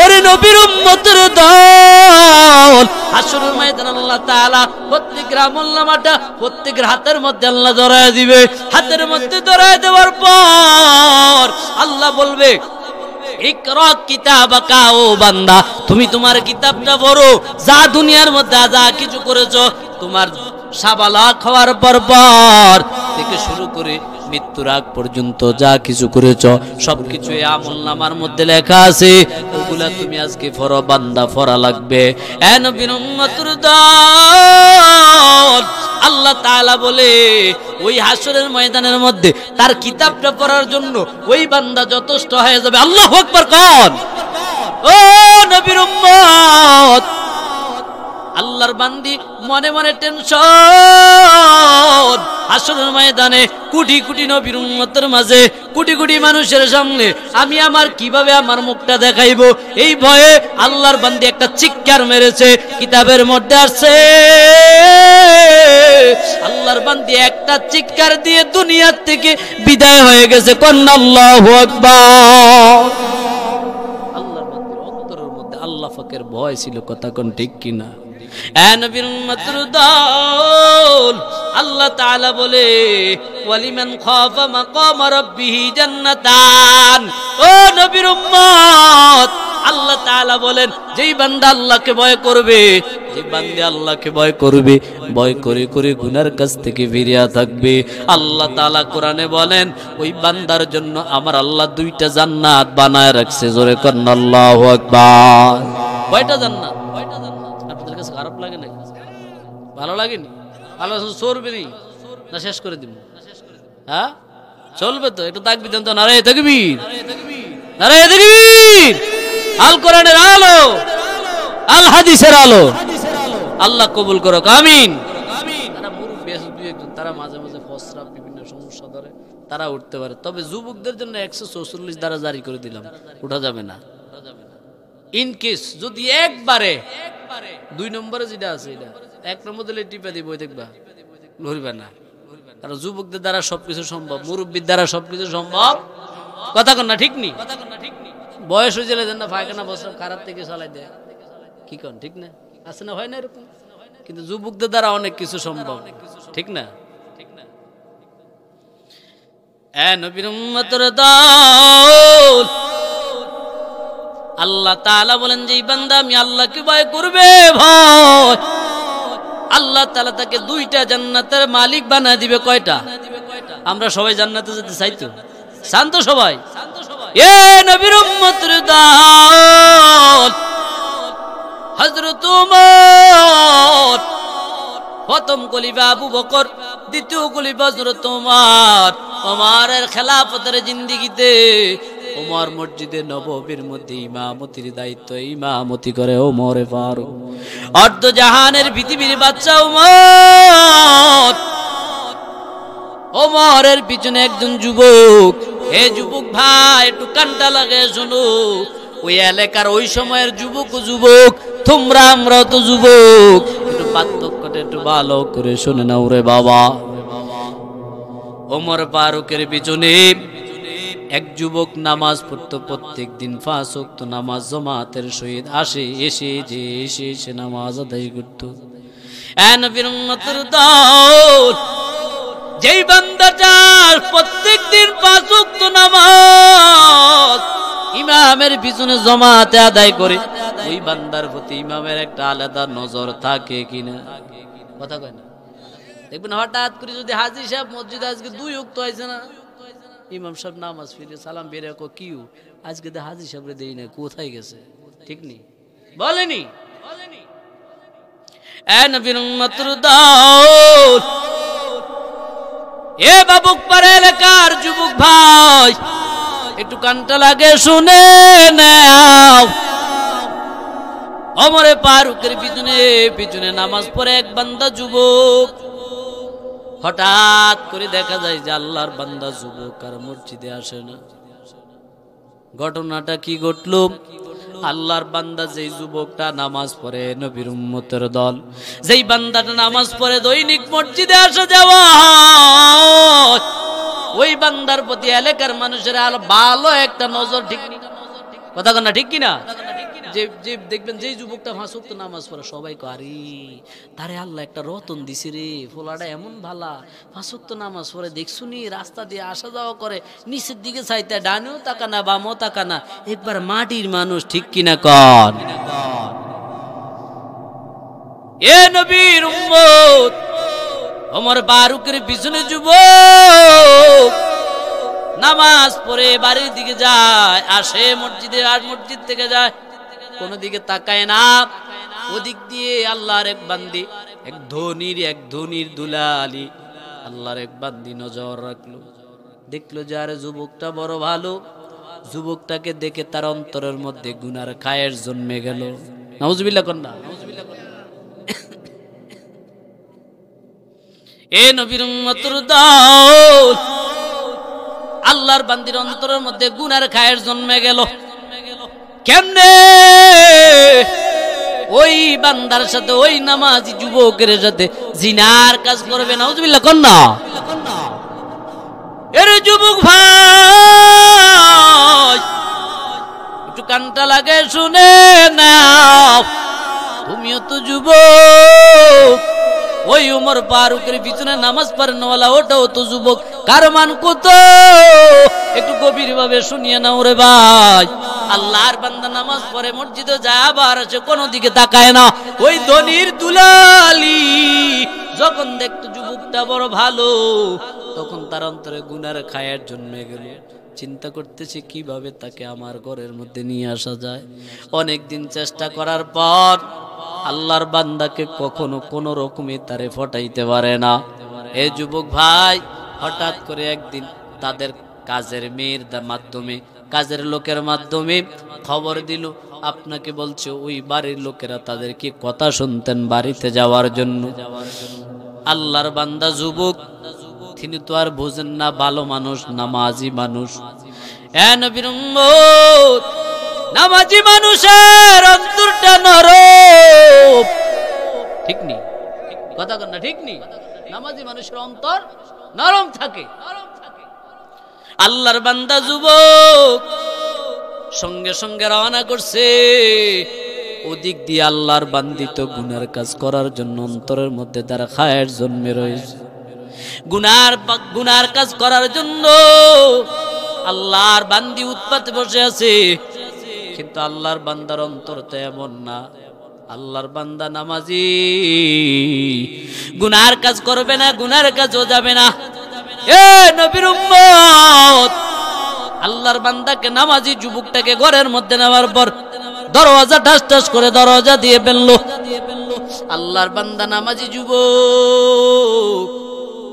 ওরে নবীর উম্মতের দল, হাসরের ময়দানে আল্লাহ তাআলা প্রত্যেকের আমলনামাটা প্রত্যেকের হাতের মধ্যে আল্লাহ ধরায় দিবে। হাতের মধ্যে ধরায় দেওয়ার পর আল্লাহ বলবে, ইকরা কিতাবাকা, ও বান্দা, তুমি তোমার কিতাবটা পড়ো। যা দুনিয়ার মধ্যে যা কিছু করেছো, তোমার সাবালক হওয়ার পর থেকে শুরু করে মৃত্যুর আগ পর্যন্ত যা কিছু করেছো সবকিছু এই আমলনামার মধ্যে লেখা আছে। ওগুলা তুমি আজকে পড়ো বান্দা, পড়া লাগবে। এ নবীর উম্মতের দল, আল্লাহ তাআলা বলে ওই হাসরের ময়দানের মধ্যে তার কিতাবটা পড়ার জন্য ওই বান্দা যথেষ্ট হয়ে যাবে। আল্লাহু আকবার কোন। ও নবীর উম্মত, আল্লাহর বান্দি মনে মনে টেনশন। হাসরের ময়দানে কোটি কোটি নবীর উম্মতের মাঝে, কোটি কোটি মানুষের সামনে আমি আমার কিভাবে আমার মুখটা দেখাইবো, এই ভয়ে আল্লাহর বান্দি একটা চিৎকার মেরেছে। কিতাবের মধ্যে আছে, আল্লাহর বান্দি একটা চিৎকার দিয়ে দুনিয়ার থেকে বিদায় হয়ে গেছে। কন্না আল্লাহু আকবার। আল্লাহর বান্দির অন্তরের মধ্যে আল্লাহ পাকের ভয় ছিল। কথা কোন ঠিক কিনা? এ নবীর উম্মতের দল, আল্লাহ তাআলা বলে, ওয়ালিমান খাফা মাকাম রাব্বিহি জান্নাতান। ও নবীর উম্মত, আল্লাহ তাআলা বলেন, যেই বান্দা আল্লাহকে ভয় করবে, যে বান্দা আল্লাহকে ভয় করবে, ভয় করে করে গুনার কাছ থেকে ফিরিয়া থাকবে, আল্লাহ তাআলা কোরআনে বলেন, ওই বান্দার জন্য আমার আল্লাহ দুইটা জান্নাত বানায় রাখছে। জোরে করেন আল্লাহু আকবার। কয়টা জান্নাত? আপনাদের কাছে খারাপ লাগে না? ভালো লাগেনি? ভালো চলবে না শেষ করে দিব? হ্যাঁ চলবে তো? একটু তাকবীর দেন তো। নারায়ে তাকবীর, নারায়ে তাকবীর। আল কোরআনের আলো, আল হাদিসের আলো আল্লাহ কবুল করুক, আমিন। তারা মুরব্বি আছে দুই একজন, তারা মাঝে মাঝে ফসরা বিভিন্ন সমস্যা ধরে, তারা উঠতে পারে। তবে যুবকদের জন্য 144 দ্বারা জারি করে দিলাম, উঠা যাবে না। ইনকেস যদি একবারে 2 নম্বরে যেটা আছে, এটা 1 নম্বর দিলে টিপে দিব, দেখবা লড়বে না। কারণ যুবকদের দ্বারা সবকিছু সম্ভব, মুরব্বির দ্বারা সবকিছু সম্ভব। কথা কন না ঠিক নি? বয়স হয়ে গেলে না পায়খানা বস্ত্র খারাপ থেকে চালাই দেয়, কি কন ঠিক না? আছে না, হয় না এরকম? কিন্তু যুবকদের দ্বারা অনেক কিছু সম্ভব, ঠিক না? নবীর উম্মতের দল, আল্লাহ তাআলা বলেন যে বান্দা আমি আল্লাহকে ভয় করবে, ভয়, আল্লাহ তাআলা তাকে 2টা জান্নাতের মালিক বানায় দিবে। কয়টা? আমরা সবাই জান্নাতে যেতে চাই তো, শান্ত সবাই। এ নবীর উম্মতের দল, হযরত ওমর, প্রথম খলিফা আবু বকর, দ্বিতীয় খলিফা হযরত ওমর। ওমরের খেলাফতের জিন্দেগিতে ওমর মসজিদে নববীর মধ্যে ইমামতির দায়িত্ব ইমামতি করে ওমরে ফারুক। অর্ধ জাহানের পৃথিবীর বাদশা ওমর। ওমরের পিছনে একজন যুবক, হে যুবক ভাই একটু কানটা লাগে শোনো, ওই এলাকার ওই সময়ের যুবক ও যুবক, তোমরা আমরা তো যুবক, একটু পার্থক্যটা একটু ভালো করে শুনে নাও রে বাবা। ওমর ফারুকের পিছনে এক যুবক নামাজ পড়তো, প্রত্যেক দিন 5 ওয়াক্ত নামাজ জামাতের সহিত এসে নামাজ আদায় করতো। নবীর উম্মতের দল, যেই বান্দাটা প্রত্যেক দিন 5 ওয়াক্ত নামাজ ইমামের পিছনে জামাতে আদায় করে, ওই বান্দার প্রতি ইমামের একটা আলাদা নজর থাকে কিনা? কথা কয় না? দেখবেন হঠাৎ করে যদি হাজী সাহেব মসজিদে আজকে 2 ওয়াক্ত হয়েছে না, ইমাম সাহেব নামাজ ফিরে সালাম বেরিয়ে কিউ আজকে তো হাজী সাহেবরে দেই না, কোথায় গেছে? ঠিক নেই, বলেনি? নবীর উম্মতের দল, এ বাবুকপাড়া এলাকার যুবক ভাই একটু কানটা লাগে শুনে নাও। ওমরে ফারুকের পিছনে নামাজ পড়ে এক বান্দা যুবক, হঠাৎ করে দেখা যায় যে আল্লাহর বান্দা যুবক আর মসজিদে আসে না। ঘটনাটা কি ঘটলো? আল্লাহর বান্দা যেই যুবকটা নামাজ পড়ে, নবীর উম্মতের দল, যেই বান্দাটা নামাজ পড়ে দৈনিক মসজিদে আসা যাওয়া, ওই বান্দার প্রতি এলাকার মানুষের ভালো একটা নজর, ঠিক কথা না? ঠিক কিনা? যে দেখবেন যেই যুবকটা 5 ওয়াক্ত নামাজ পড়ে, সবাই আরে তারে আল্লাহ একটা রতন দিছে রে, ফোলাটা এমন ভালা, 5 ওয়াক্ত নামাজ পড়ে, দেখছুনি রাস্তা দিয়ে আসা যাওয়া করে, নিচের দিকে চাইতে ডানেও তাকা না বামও তাকা না, একবার মাটির মানুষ, ঠিক কিনা কন? এ নবীর উম্মত, ওমর ফারুকের পিছনে যুবক নামাজ পড়ে বাড়ির দিকে যায়, আসে মসজিদে, আর মসজিদ থেকে যায়, কোন দিকে তাকায় না। ওদিক দিয়ে আল্লাহর এক বান্দি, এক ধনির দুলালি, আল্লাহর এক বান্দি নজর রাখলো, দেখলো যে আরে যুবকটা বড় ভালো। যুবকটাকে দেখে তার অন্তরের মধ্যে গুনার খায়ের জন্মে গেল। নাউজুবিল্লাহ কন্যা। এ নবীর উম্মতের দল, আল্লাহর বান্দির অন্তরের মধ্যে গুনার খায়ের জন্মে গেল। কেমনে? ওই বান্দার সাথে, ওই নামাজি যুবকের সাথে জিনার কাজ করবে। নাউজুবিল্লাহ কন্যা। এর যুবক ভাই একটু কানটা লাগে শুনে নাও, তুমিও তো যুবক, ওই ওমর ফারুকের পিছনে নামাজ পড়ানোওয়ালা ওটাও তো যুবক, কার মান কত একটু গভীর ভাবে শুনিয়ে নাও রে ভাই। আল্লাহর বান্দা নামাজ পড়ে মসজিদে যায়, আবার আসে, কোনো দিকে তাকায় না। ওই ধনির দুলালি যখন দেখতো যুবকটা বড় ভালো, তখন তার অন্তরে গুনার খায়ের জন্মে গেল। চিন্তা করতেছে কিভাবে তাকে আমার ঘরের মধ্যে নিয়ে আসা যায়। অনেকদিন চেষ্টা করার পর আল্লাহর বান্দাকে কখনো কোনো রকমে তারে ফটাইতে পারে না। এই যুবক ভাই হঠাৎ করে একদিন তাদের কাজের মেয়ের মাধ্যমে, কাজের লোকের মাধ্যমে খবর দিল, আপনাকে বলছে ওই বাড়ির লোকেরা তাদেরকে কথা শুনতেন বাড়িতে যাওয়ার জন্য। আল্লাহর বান্দা যুবক, তিনি তো আর বোঝেন না, ভালো মানুষ, নামাজি মানুষ। নবীর উম্মত, নামাজি মানুষের অন্তরটা নরম, ঠিক নি? কথা কন না, ঠিক নি? নামাজি মানুষের অন্তর নরম থাকে। আল্লাহর বান্দা যুবক সঙ্গে সঙ্গে রওনা করছে। ওদিক দিয়ে আল্লাহর বান্দি তো গুনার কাজ করার জন্য অন্তরের মধ্যে তার খায়ের জন্মে রয়েছে। গুনার কাজ করার জন্য আল্লাহর বান্দি উৎপাতে বসে আছে। কিন্তু আল্লাহর বান্দার অন্তর তো এমন না। আল্লাহর বান্দা নামাজি, গুনার কাজ করবে না, গুনার কাজও যাবে না। এ নবীর উম্মত, আল্লাহর বান্দাকে নামাজি যুবকটাকে ঘরের মধ্যে নেওয়ার পর দরওয়াজা ঠাস ঠাস করে দরওয়াজা দিয়ে ফেললো। আল্লাহর বান্দা নামাজি যুবক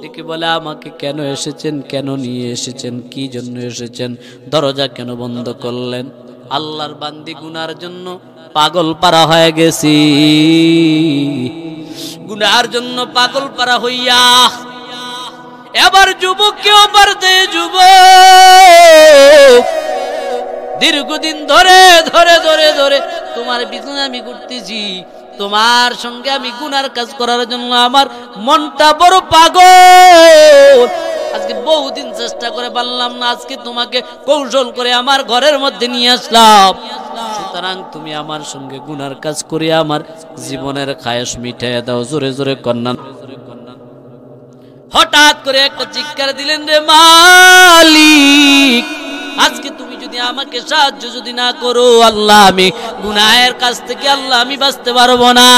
দেখে বলে, আমাকে কেন এসেছেন, কেন নিয়ে এসেছেন, কি জন্য এসেছেন, দরজা কেন বন্ধ করলেন? আল্লাহর বান্দি গুনার জন্য পাগল পারা হয়ে গেছি, গুনার জন্য পাগল পারা হইয়া এবার যুবককে অপার দেয়। যুবক, দীর্ঘদিন ধরে ধরে ধরে ধরে তোমার পিছনে আমি ঘুরতেছি, তোমার সঙ্গে আমি গুনার কাজ করার জন্য আমার মনটা বড় পাগল। আজকে বহুদিন চেষ্টা করে পারলাম না, আজকে তোমাকে কৌশল করে আমার ঘরের মধ্যে নিয়ে আসলাম। সুতরাং তুমি আমার সঙ্গে গুনার কাজ করে আমার জীবনের খায়েশ মিটাইয়া দাও। জোরে জোরে কন্যা। হঠাৎ করে একটা চিৎকার দিলেন, রে মালিক, আজকে তুমি যদি আমাকে সাহায্য যদি না করো, আল্লাহ আমি গুনাহের কাছ থেকে আল্লাহ আমি বাঁচতে পারবো না।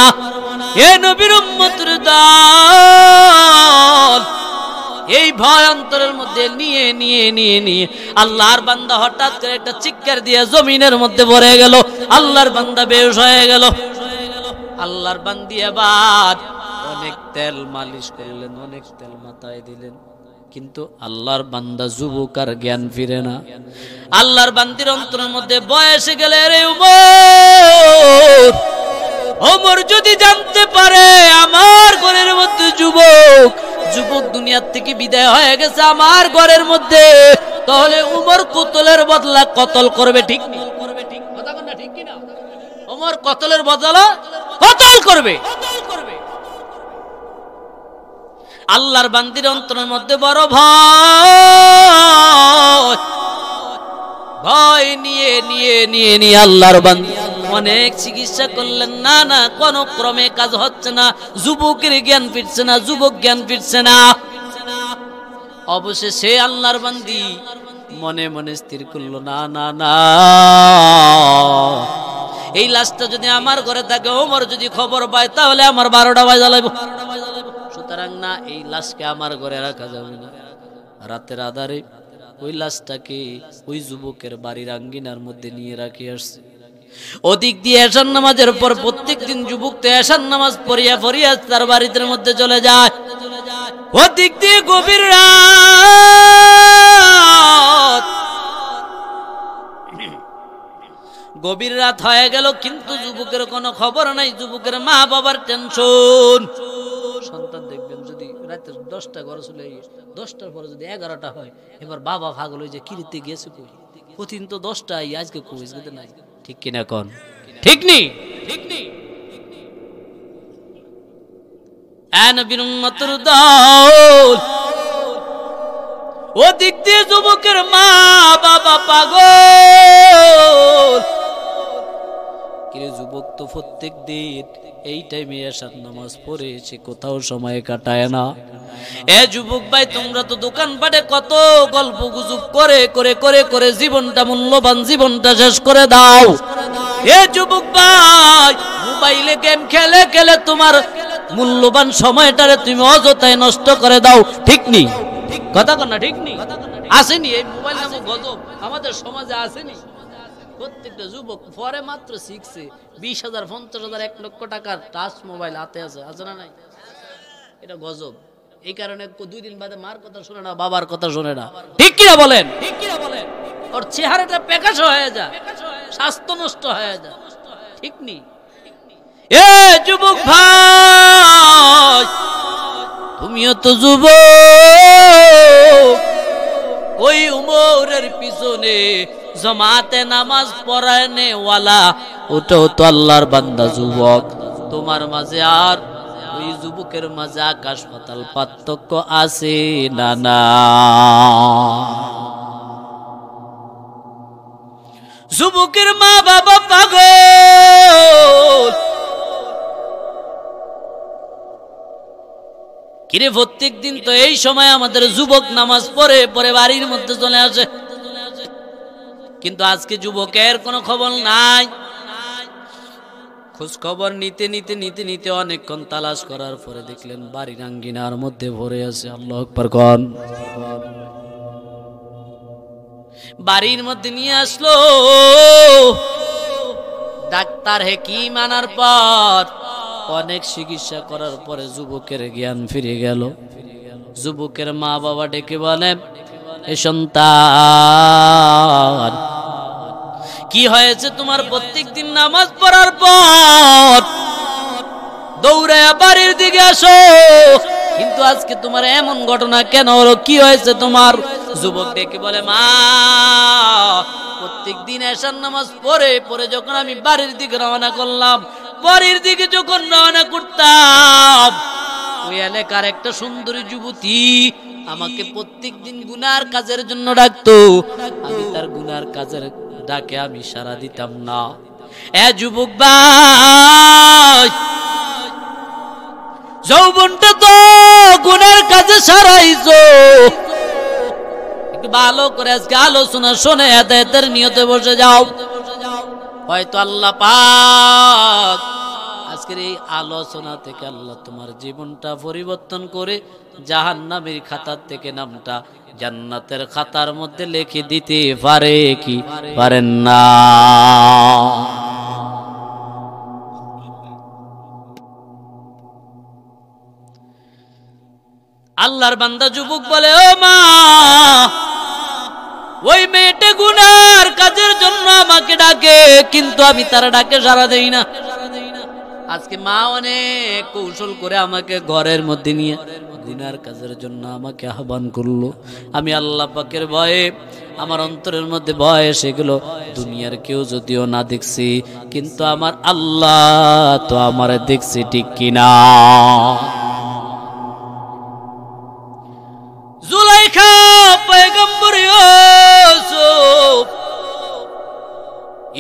এ নবীর উম্মতের দল, এই ভয় অন্তরের মধ্যে নিয়ে নিয়ে নিয়ে নিয়ে আল্লাহর বান্দা হঠাৎ করে একটা চিৎকার দিয়ে জমিনের মধ্যে পড়ে গেল। আল্লাহর বান্দা বেহুশ হয়ে গেল। আল্লাহর বান্দি এবার অনেক তেল মালিশ করলেন, অনেক তেল মাথায় দিলেন, কিন্তু আল্লাহর বান্দা যুবক আর জ্ঞান ফিরে না। আল্লাহর বান্দির অন্তরের মধ্যে ভয় এসে গেলে, রে ওমর, ওমর যদি জানতে পারে আমার ঘরের মধ্যে যুবক দুনিয়ার থেকে বিদায় হয়ে গেছে আমার ঘরের মধ্যে, তাহলে ওমর কতলের বদলা কতল করবে। ঠিক কথা বল না, ঠিক কিনা? ওমর কতলের বদলা কতল করবে। আল্লাহর বান্দির অন্তরের মধ্যে বড় ভয়, ভয় নিয়ে নিয়ে নিয়ে নিয়ে আল্লাহর বান্দি অনেক চিকিৎসা করলেন, না না কোন ক্রমে কাজ হচ্ছে না, যুবকের জ্ঞান ফিরছে না, যুবক জ্ঞান ফিরছে না। অবশেষে আল্লাহর বান্দি মনে মনে স্থির করলো, না না না, এই লাশটা যদি আমার ঘরে থাকে, ওমর যদি খবর পায়, তাহলে আমার 12টা বাজা লাগবে। সুতরাং না, এই লাশকে আমার ঘরে রাখা যাবে না। রাতের আধারে ওই লাশটাকে ওই যুবকের বাড়ির আঙ্গিনার মধ্যে নিয়ে রাখি আসছে। ওদিক দিয়ে এশার নামাজের পর প্রত্যেক দিন যুবক তো এশার নামাজ পড়িয়া পড়িয়া তার বাড়িতে মধ্যে চলে যায়। ওদিক দিয়ে গভীর রাত হয়ে গেল, কিন্তু যুবকের কোনো খবর নাই। যুবকের মা বাবার টেনশন। সন্তান দেখবেন যদি রাতে 10টা ঘরে চলে, 10টার পরে যদি 11টা হয়, এবার বাবা ভাগল হয়ে যে কিরিতে গেছে কই, প্রতিদিন তো 10টাই, আজকে কই নাই। ঠিক কিনা কোন? ঠিক নেই, ঠিক নেই। নবীর উম্মতের দল, ওদিক দিয়ে যুবকের মা বাবা পাগল। যুবক তো প্রত্যেক দিন এই টাইমে এশার নামাজ পড়ে সে কোথাও সময় কাটায় না। এ যুবক ভাই, তোমরা তো দোকানপাটে কত গল্প গুজব করে করে করে করে জীবনটা, মূল্যবান জীবনটা শেষ করে দাও। এ যুবক ভাই, মোবাইলে গেম খেলে খেলে তোমার মূল্যবান সময়টারে তুমি অযথায় নষ্ট করে দাও। ঠিক নেই কথা কন না? ঠিক নেই? আসেনি এই মোবাইল নামক গজব আমাদের সমাজে? আসেনি? প্রত্যেকটা যুবক পরে মাত্র শিখছে 20,000, 50,000, 1 লক্ষ টাকার টাচ মোবাইল হাতে আছে, আছে না নাই? এটা গজব। এই কারণে 2 দিন বাদে মার কথা শুনে না, বাবার কথা শুনে না। ঠিক কিনা বলেন? ঠিক কিনা বলেন? ওর চেহারাটা পেকাশ হয়ে যায়, স্বাস্থ্য নষ্ট হয়ে যায়। ঠিক নেই? এ যুবক ভাই, তুমিও তো যুবক। ওই উমরের পিছনে জামাতে নামাজ পড়ানে ওয়ালা ওটাও তো আল্লাহর বান্দা যুবক। তোমার মাঝে আর ওই যুবকের মাঝে আকাশ পাতাল পার্থক্য আছে না? না। যুবকের মা বাবা পাগল। কিরে প্রত্যেক দিন তো এই সময় আমাদের যুবক নামাজ পড়ে পরে বাড়ির মধ্যে চলে আসে, কিন্তু আজকে যুবকের কোনো খবর নাই। খোঁজ খবর নিতে নিতে নিতে নিতে অনেকক্ষণ তালাশ করার পরে দেখলেন বাড়ির আঙ্গিনার মধ্যে ভরে আছে। আল্লাহু আকবার কোন। বাড়ির মধ্যে নিয়ে আসলো ডাক্তার হেকিম আনার পর অনেক চিকিৎসা করার পরে যুবকের জ্ঞান ফিরে গেল। যুবকের মা বাবা ডেকে বলে, এ সন্তান কি হয়েছে তোমার? প্রত্যেক দিন নামাজ পড়ার পর দৌড়ে বাড়ির দিকে আসো, কিন্তু আজকে তোমার এমন ঘটনা কেন হলো? কি হয়েছে তোমার? যুবক ডেকে বলে, মা প্রত্যেক দিন এশার নামাজ পড়ে পরে যখন আমি বাড়ির দিকে রওনা করলাম, বাড়ির দিকে যখন রওনা করতাম ওই এলাকার একটা সুন্দরী যুবতী আমাকে প্রত্যেক দিন গুনার কাজের জন্য ডাকতো। আমি তার গুনার কাজের ডাকে আমি সাড়া দিতাম না। এ যুবক ভাই, যৌবনটা তো গুনার কাজে সারাইছো, একটু ভালো করে আজকে আলোচনা শুনে হেদায়েতের নিয়তে বসে যাও। হয়তো আল্লাহ পাক আজকের এই আলোচনা থেকে আল্লাহ তোমার জীবনটা পরিবর্তন করে জাহান্নামের খাতার থেকে নামটা জান্নাতের খাতার মধ্যে লিখে দিতে পারে কি পারেন না? আল্লাহর বান্দা যুবক বলে, ও মা, ওই মেয়েটা গুনার কাজের জন্য আমাকে ডাকে, কিন্তু আমি তার ডাকে সাড়া দেই না। আজকে মা অনেক কৌশল করে আমাকে ঘরের মধ্যে নিয়ে গুনার কাজের জন্য আমাকে আহ্বান করলো। আমি আল্লাহ পাকের ভয়ে, আমার অন্তরের মধ্যে ভয় এসে গেল। দুনিয়ার কেউ যদিও না দেখছি, কিন্তু আমার আল্লাহ তো আমার দেখছি, ঠিক কিনা? জুলাইখা পয়গম্বর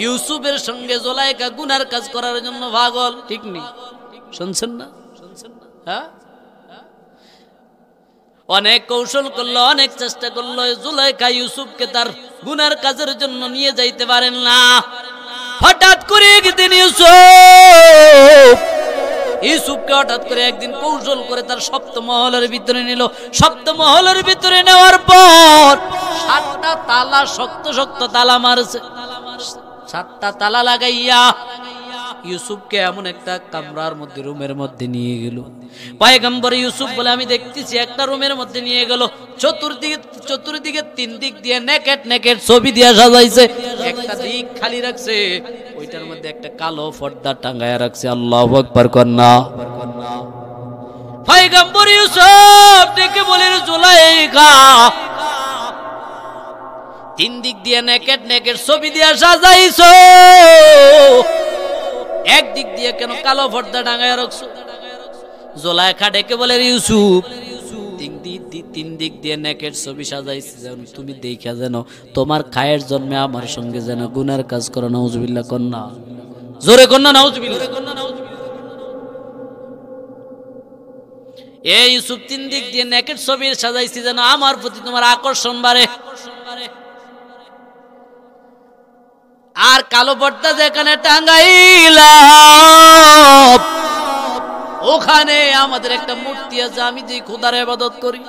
ইউসুফের সঙ্গে জুলাইখা গুনার কাজ করার জন্য পাগল, ঠিক নেই? শুনছেন না? হ্যাঁ, অনেক কৌশল করলো, অনেক চেষ্টা করলো, জুলাইখা ইউসুফকে তার গুনার কাজের জন্য নিয়ে যাইতে পারেন না। হঠাৎ করে একদিন ইউসুফকে হঠাৎ করে একদিন কৌশল করে তার সপ্তমহলের ভিতরে নিল। সপ্তমহলের ভিতরে নেওয়ার পর 7টা তালা, শক্ত শক্ত তালা মারছে। 7টা তালা লাগাইয়া ইউসুফকে এমন একটা কামরার মধ্যে, রুমের মধ্যে নিয়ে গেল। পয়গম্বর ইউসুফ বলে, আমি দেখতেছি একটা রুমের মধ্যে নিয়ে গেল, চতুর্দিকে 3 দিক দিয়ে নেকেট নেকেট ছবি দিয়ে সাজাইছে, একটা দিক খালি রাখছে, ওইটার মধ্যে একটা কালো পর্দা টাঙ্গায়া রাখছে। আল্লাহু আকবার কন্না। পয়গম্বর ইউসুফ ডেকে বলে, জুলাইখা 3 দিক দিয়ে নেকেট নেকেট ছবি দিয়ে সাজাইছো, একদিক দিয়ে কেন কালো পর্দা টাঙ্গায়া রাখছো? জুলাইখা ডেকে বলে, ইউসুফ 3 দিক দিয়ে নেকেট ছবি সাজাইছি যেন তুমি দেখা যেন তোমার খায়ের জন্মে আমার সঙ্গে যেন গুনার কাজ করো। নাউজুবিল্লাহ কন্না, জোরে কন্না নাউজুবিল্লাহ। এই ইউসুফ 3 দিক দিয়ে নেকেট ছবি সাজাইছি যেন আমার প্রতি তোমার আকর্ষণ বাড়ে। আর কালো পর্দা যেখানে টাঙ্গাইলাম ওখানে আমাদের একটা মূর্তি আছে, আমি যে খোদার ইবাদত করি,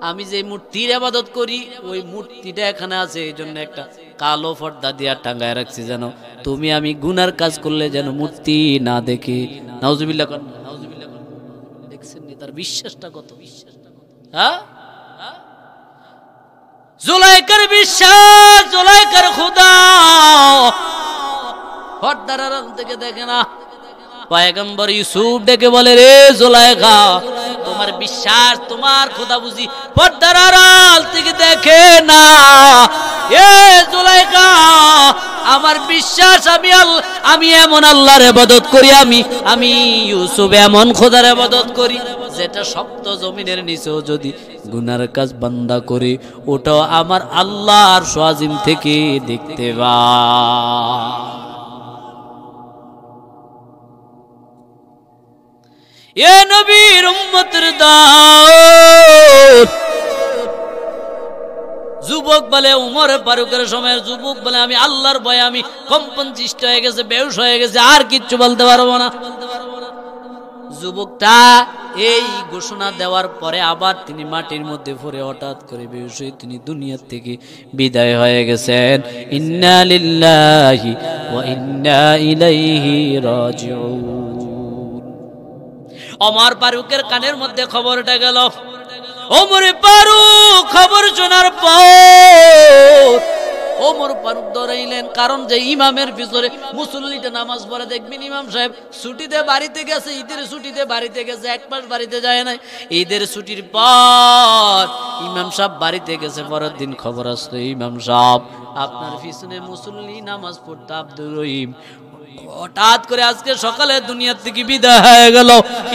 আমি যে মূর্তির ইবাদত করি, ওই মূর্তিটা এখানে আছে, এই জন্য একটা কালো পর্দা দিয়া টাঙ্গায় রাখছি যেন তুমি আমি গুনার কাজ করলে যেন মূর্তি না দেখে। নাউজুবিল্লাহ কর, নাউজুবিল্লাহ কর। দেখছেন তার বিশ্বাসটা কত? হ্যাঁ, জুলাইখার বিশ্বাস, জুলাইখার খোদা পর্দার আড়াল থেকে দেখে না। পয়গম্বর ইউসুফ ডেকে বলে, রে জুলাইখা, তোমার বিশ্বাস, তোমার খোদা বুঝি পর্দার আড়াল থেকে দেখে না? এ জুলাইখা, আমার বিশ্বাস, আমি এমন আল্লাহর ইবাদত করি, আমি ইউসুফ এমন খোদার ইবাদত করি যে এটা সপ্ত জমিনের নিচেও যদি গুনার কাজ বান্দা করে, ওটাও আমার আল্লাহর আরশ থেকে দেখতে পায়। এ নবীর উম্মতের দল, যুবক বলে উমর ফারুকের সময়ের যুবক বলে আমি আল্লাহর ভয়ে আমি কম্পন সৃষ্টি হয়ে গেছে, বেহুশ হয়ে গেছে, আর কিচ্ছু বলতে পারবো না। যুবকটা এই ঘোষণা দেওয়ার পরে আবার তিনি মাটির মধ্যে পড়ে হঠাৎ করে বেহুশ হয়ে তিনি দুনিয়া থেকে বিদায় হয়ে গেছেন। ইন্না লিল্লাহি ওয়া ইন্না ইলাইহি রাজিউন। ওমর ফারুকের কানের মধ্যে খবরটা গেল। ওমর ফারুক খবর শোনার পর ওমর ফারুক দৌড়াইলেন, কারণ যে ইমামের পিছনে মুসল্লিটা নামাজ পড়ে, দেখবেন ইমাম সাহেব ছুটিতে বাড়িতে গেছে, ঈদের ছুটিতে বাড়িতে গেছে, এক মাস বাড়িতে যায় নাই, ঈদের ছুটির পর ইমাম সাহেব বাড়িতে গেছে, পরের দিন খবর আসলো ইমাম সাহেব আপনার পিছনে মুসল্লি নামাজ পড়তো আব্দুর রহিম হঠাৎ করে আজকে সকালে দুনিয়ার থেকে বিদায় হয়ে গেল।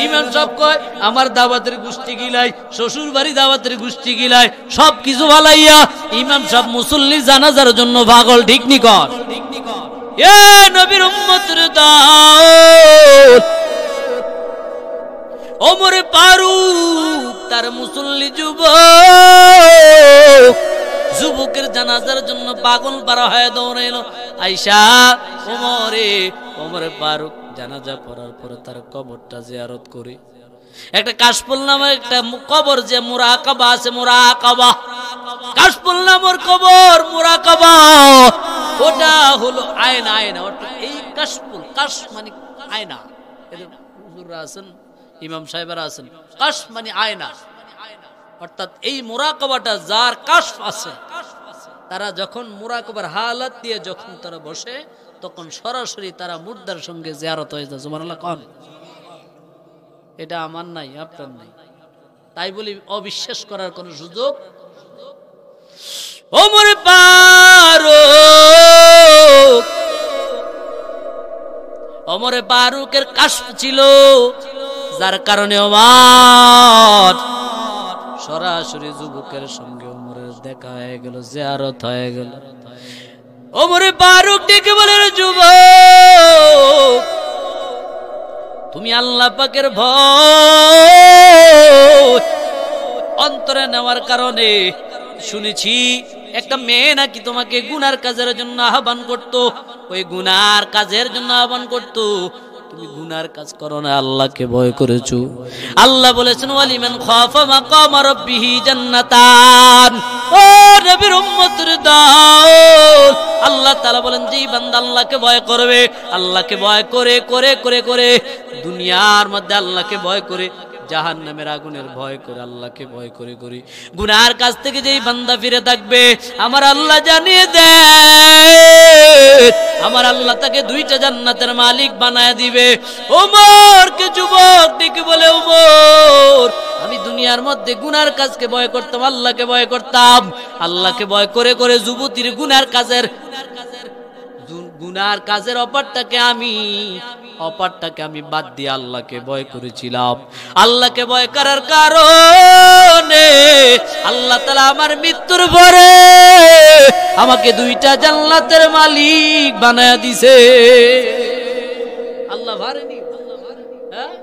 ইমাম সাহেব কয় আমার দাওয়াতের গোষ্ঠী গিলাই, শ্বশুর বাড়ি দাওয়াতের গোষ্ঠী গিলাই, সব কিছু ভালাইয়া ইমাম সাহেব মুসল্লি জানাজার জন্য পাগল, ঠিক নি কর? এ নবীর উম্মতের দল, ওমর ফারুক তার মুসল্লি যুবকের জানাজার জন্য পাগল পারা হয়ে দৌড়াইল। আইসা ওমর ফারুক জানাজা পড়ার পরে তার কবরটা জিয়ারত করে, একটা কাশফুল নামের একটা কবর, যে মুরাকাবা আছে, মুরাকাবা কাশফুল নামের কবর, মুরাকাবা ওটা হলো আয়না। আয়না এই কাশফুল, কাশ মানে আয়না, হুজুররা আছেন, ইমাম সাহেবরা আছেন, কাশ মানে আয়না, অর্থাৎ এই মুরাকাবাটা যার কাশফ আছে, তারা যখন মুরাকাবার হালাত দিয়ে যখন তারা বসে, তখন সরাসরি তারা মুর্দার সঙ্গে জিয়ারত হয়ে যায়। সুবহানাল্লাহ কোন? এটা আমার নাই, আপনার নাই, তাই বলি অবিশ্বাস করার কোন সুযোগ। ওমর ফারুক, ওমর ফারুকের কাশফ ছিল, যার কারণে ওমর সরাসরি যুবকের সঙ্গে ওমরের দেখা হয়ে গেল, জিয়ারত হয়ে গেল। ওমর ফারুক ডেকে বলে যুবক, তুমি আল্লাহ পাকের ভয় অন্তরে নেওয়ার কারণে শুনেছি একটা মেয়ে নাকি তোমাকে গুনার কাজের জন্য আহ্বান করত, ওই গুনার কাজের জন্য আহ্বান করত, তুমি গুনার কাজ করো না, আল্লাহকে ভয় করেছো। আল্লাহ বলেছেন ওয়ালিমান খাফা মাকাম রাব্বিহি জান্নাতান। ও নবীর উম্মতের দল, আল্লাহ তাআলা বলেন যে বান্দা আল্লাহকে ভয় করবে, আল্লাহকে ভয় করে করে করে করে দুনিয়ার মধ্যে আল্লাহকে ভয় করে, জাহান্নামের আগুনের ভয় করে, আল্লাহকে ভয় করে করে গুনার কাজ থেকে যেই বান্দা ফিরে থাকবে, আমার আল্লাহ জানিয়ে দেয় আমার আল্লাহ তাকে দুইটা জান্নাতের মালিক বানায় দিবে। ওমরকে যুবক ডেকে বলে, ওমর আমি দুনিয়ার মধ্যে গুনার কাজকে ভয় করতাম, আল্লাহকে ভয় করতাম, আল্লাহকে ভয় করে করে যুবতীর গুনার কাজের অপারটাকে আমি বাদ দিয়ে আল্লাহকে ভয় করেছিলাম। আল্লাহকে ভয় করার কারণে আল্লাহ তাআলা আমার মৃত্যুর পরে আমাকে দুইটা জান্নাতের মালিক বানায়া দিছে। আল্লাহ ভারেনি, হ্যাঁ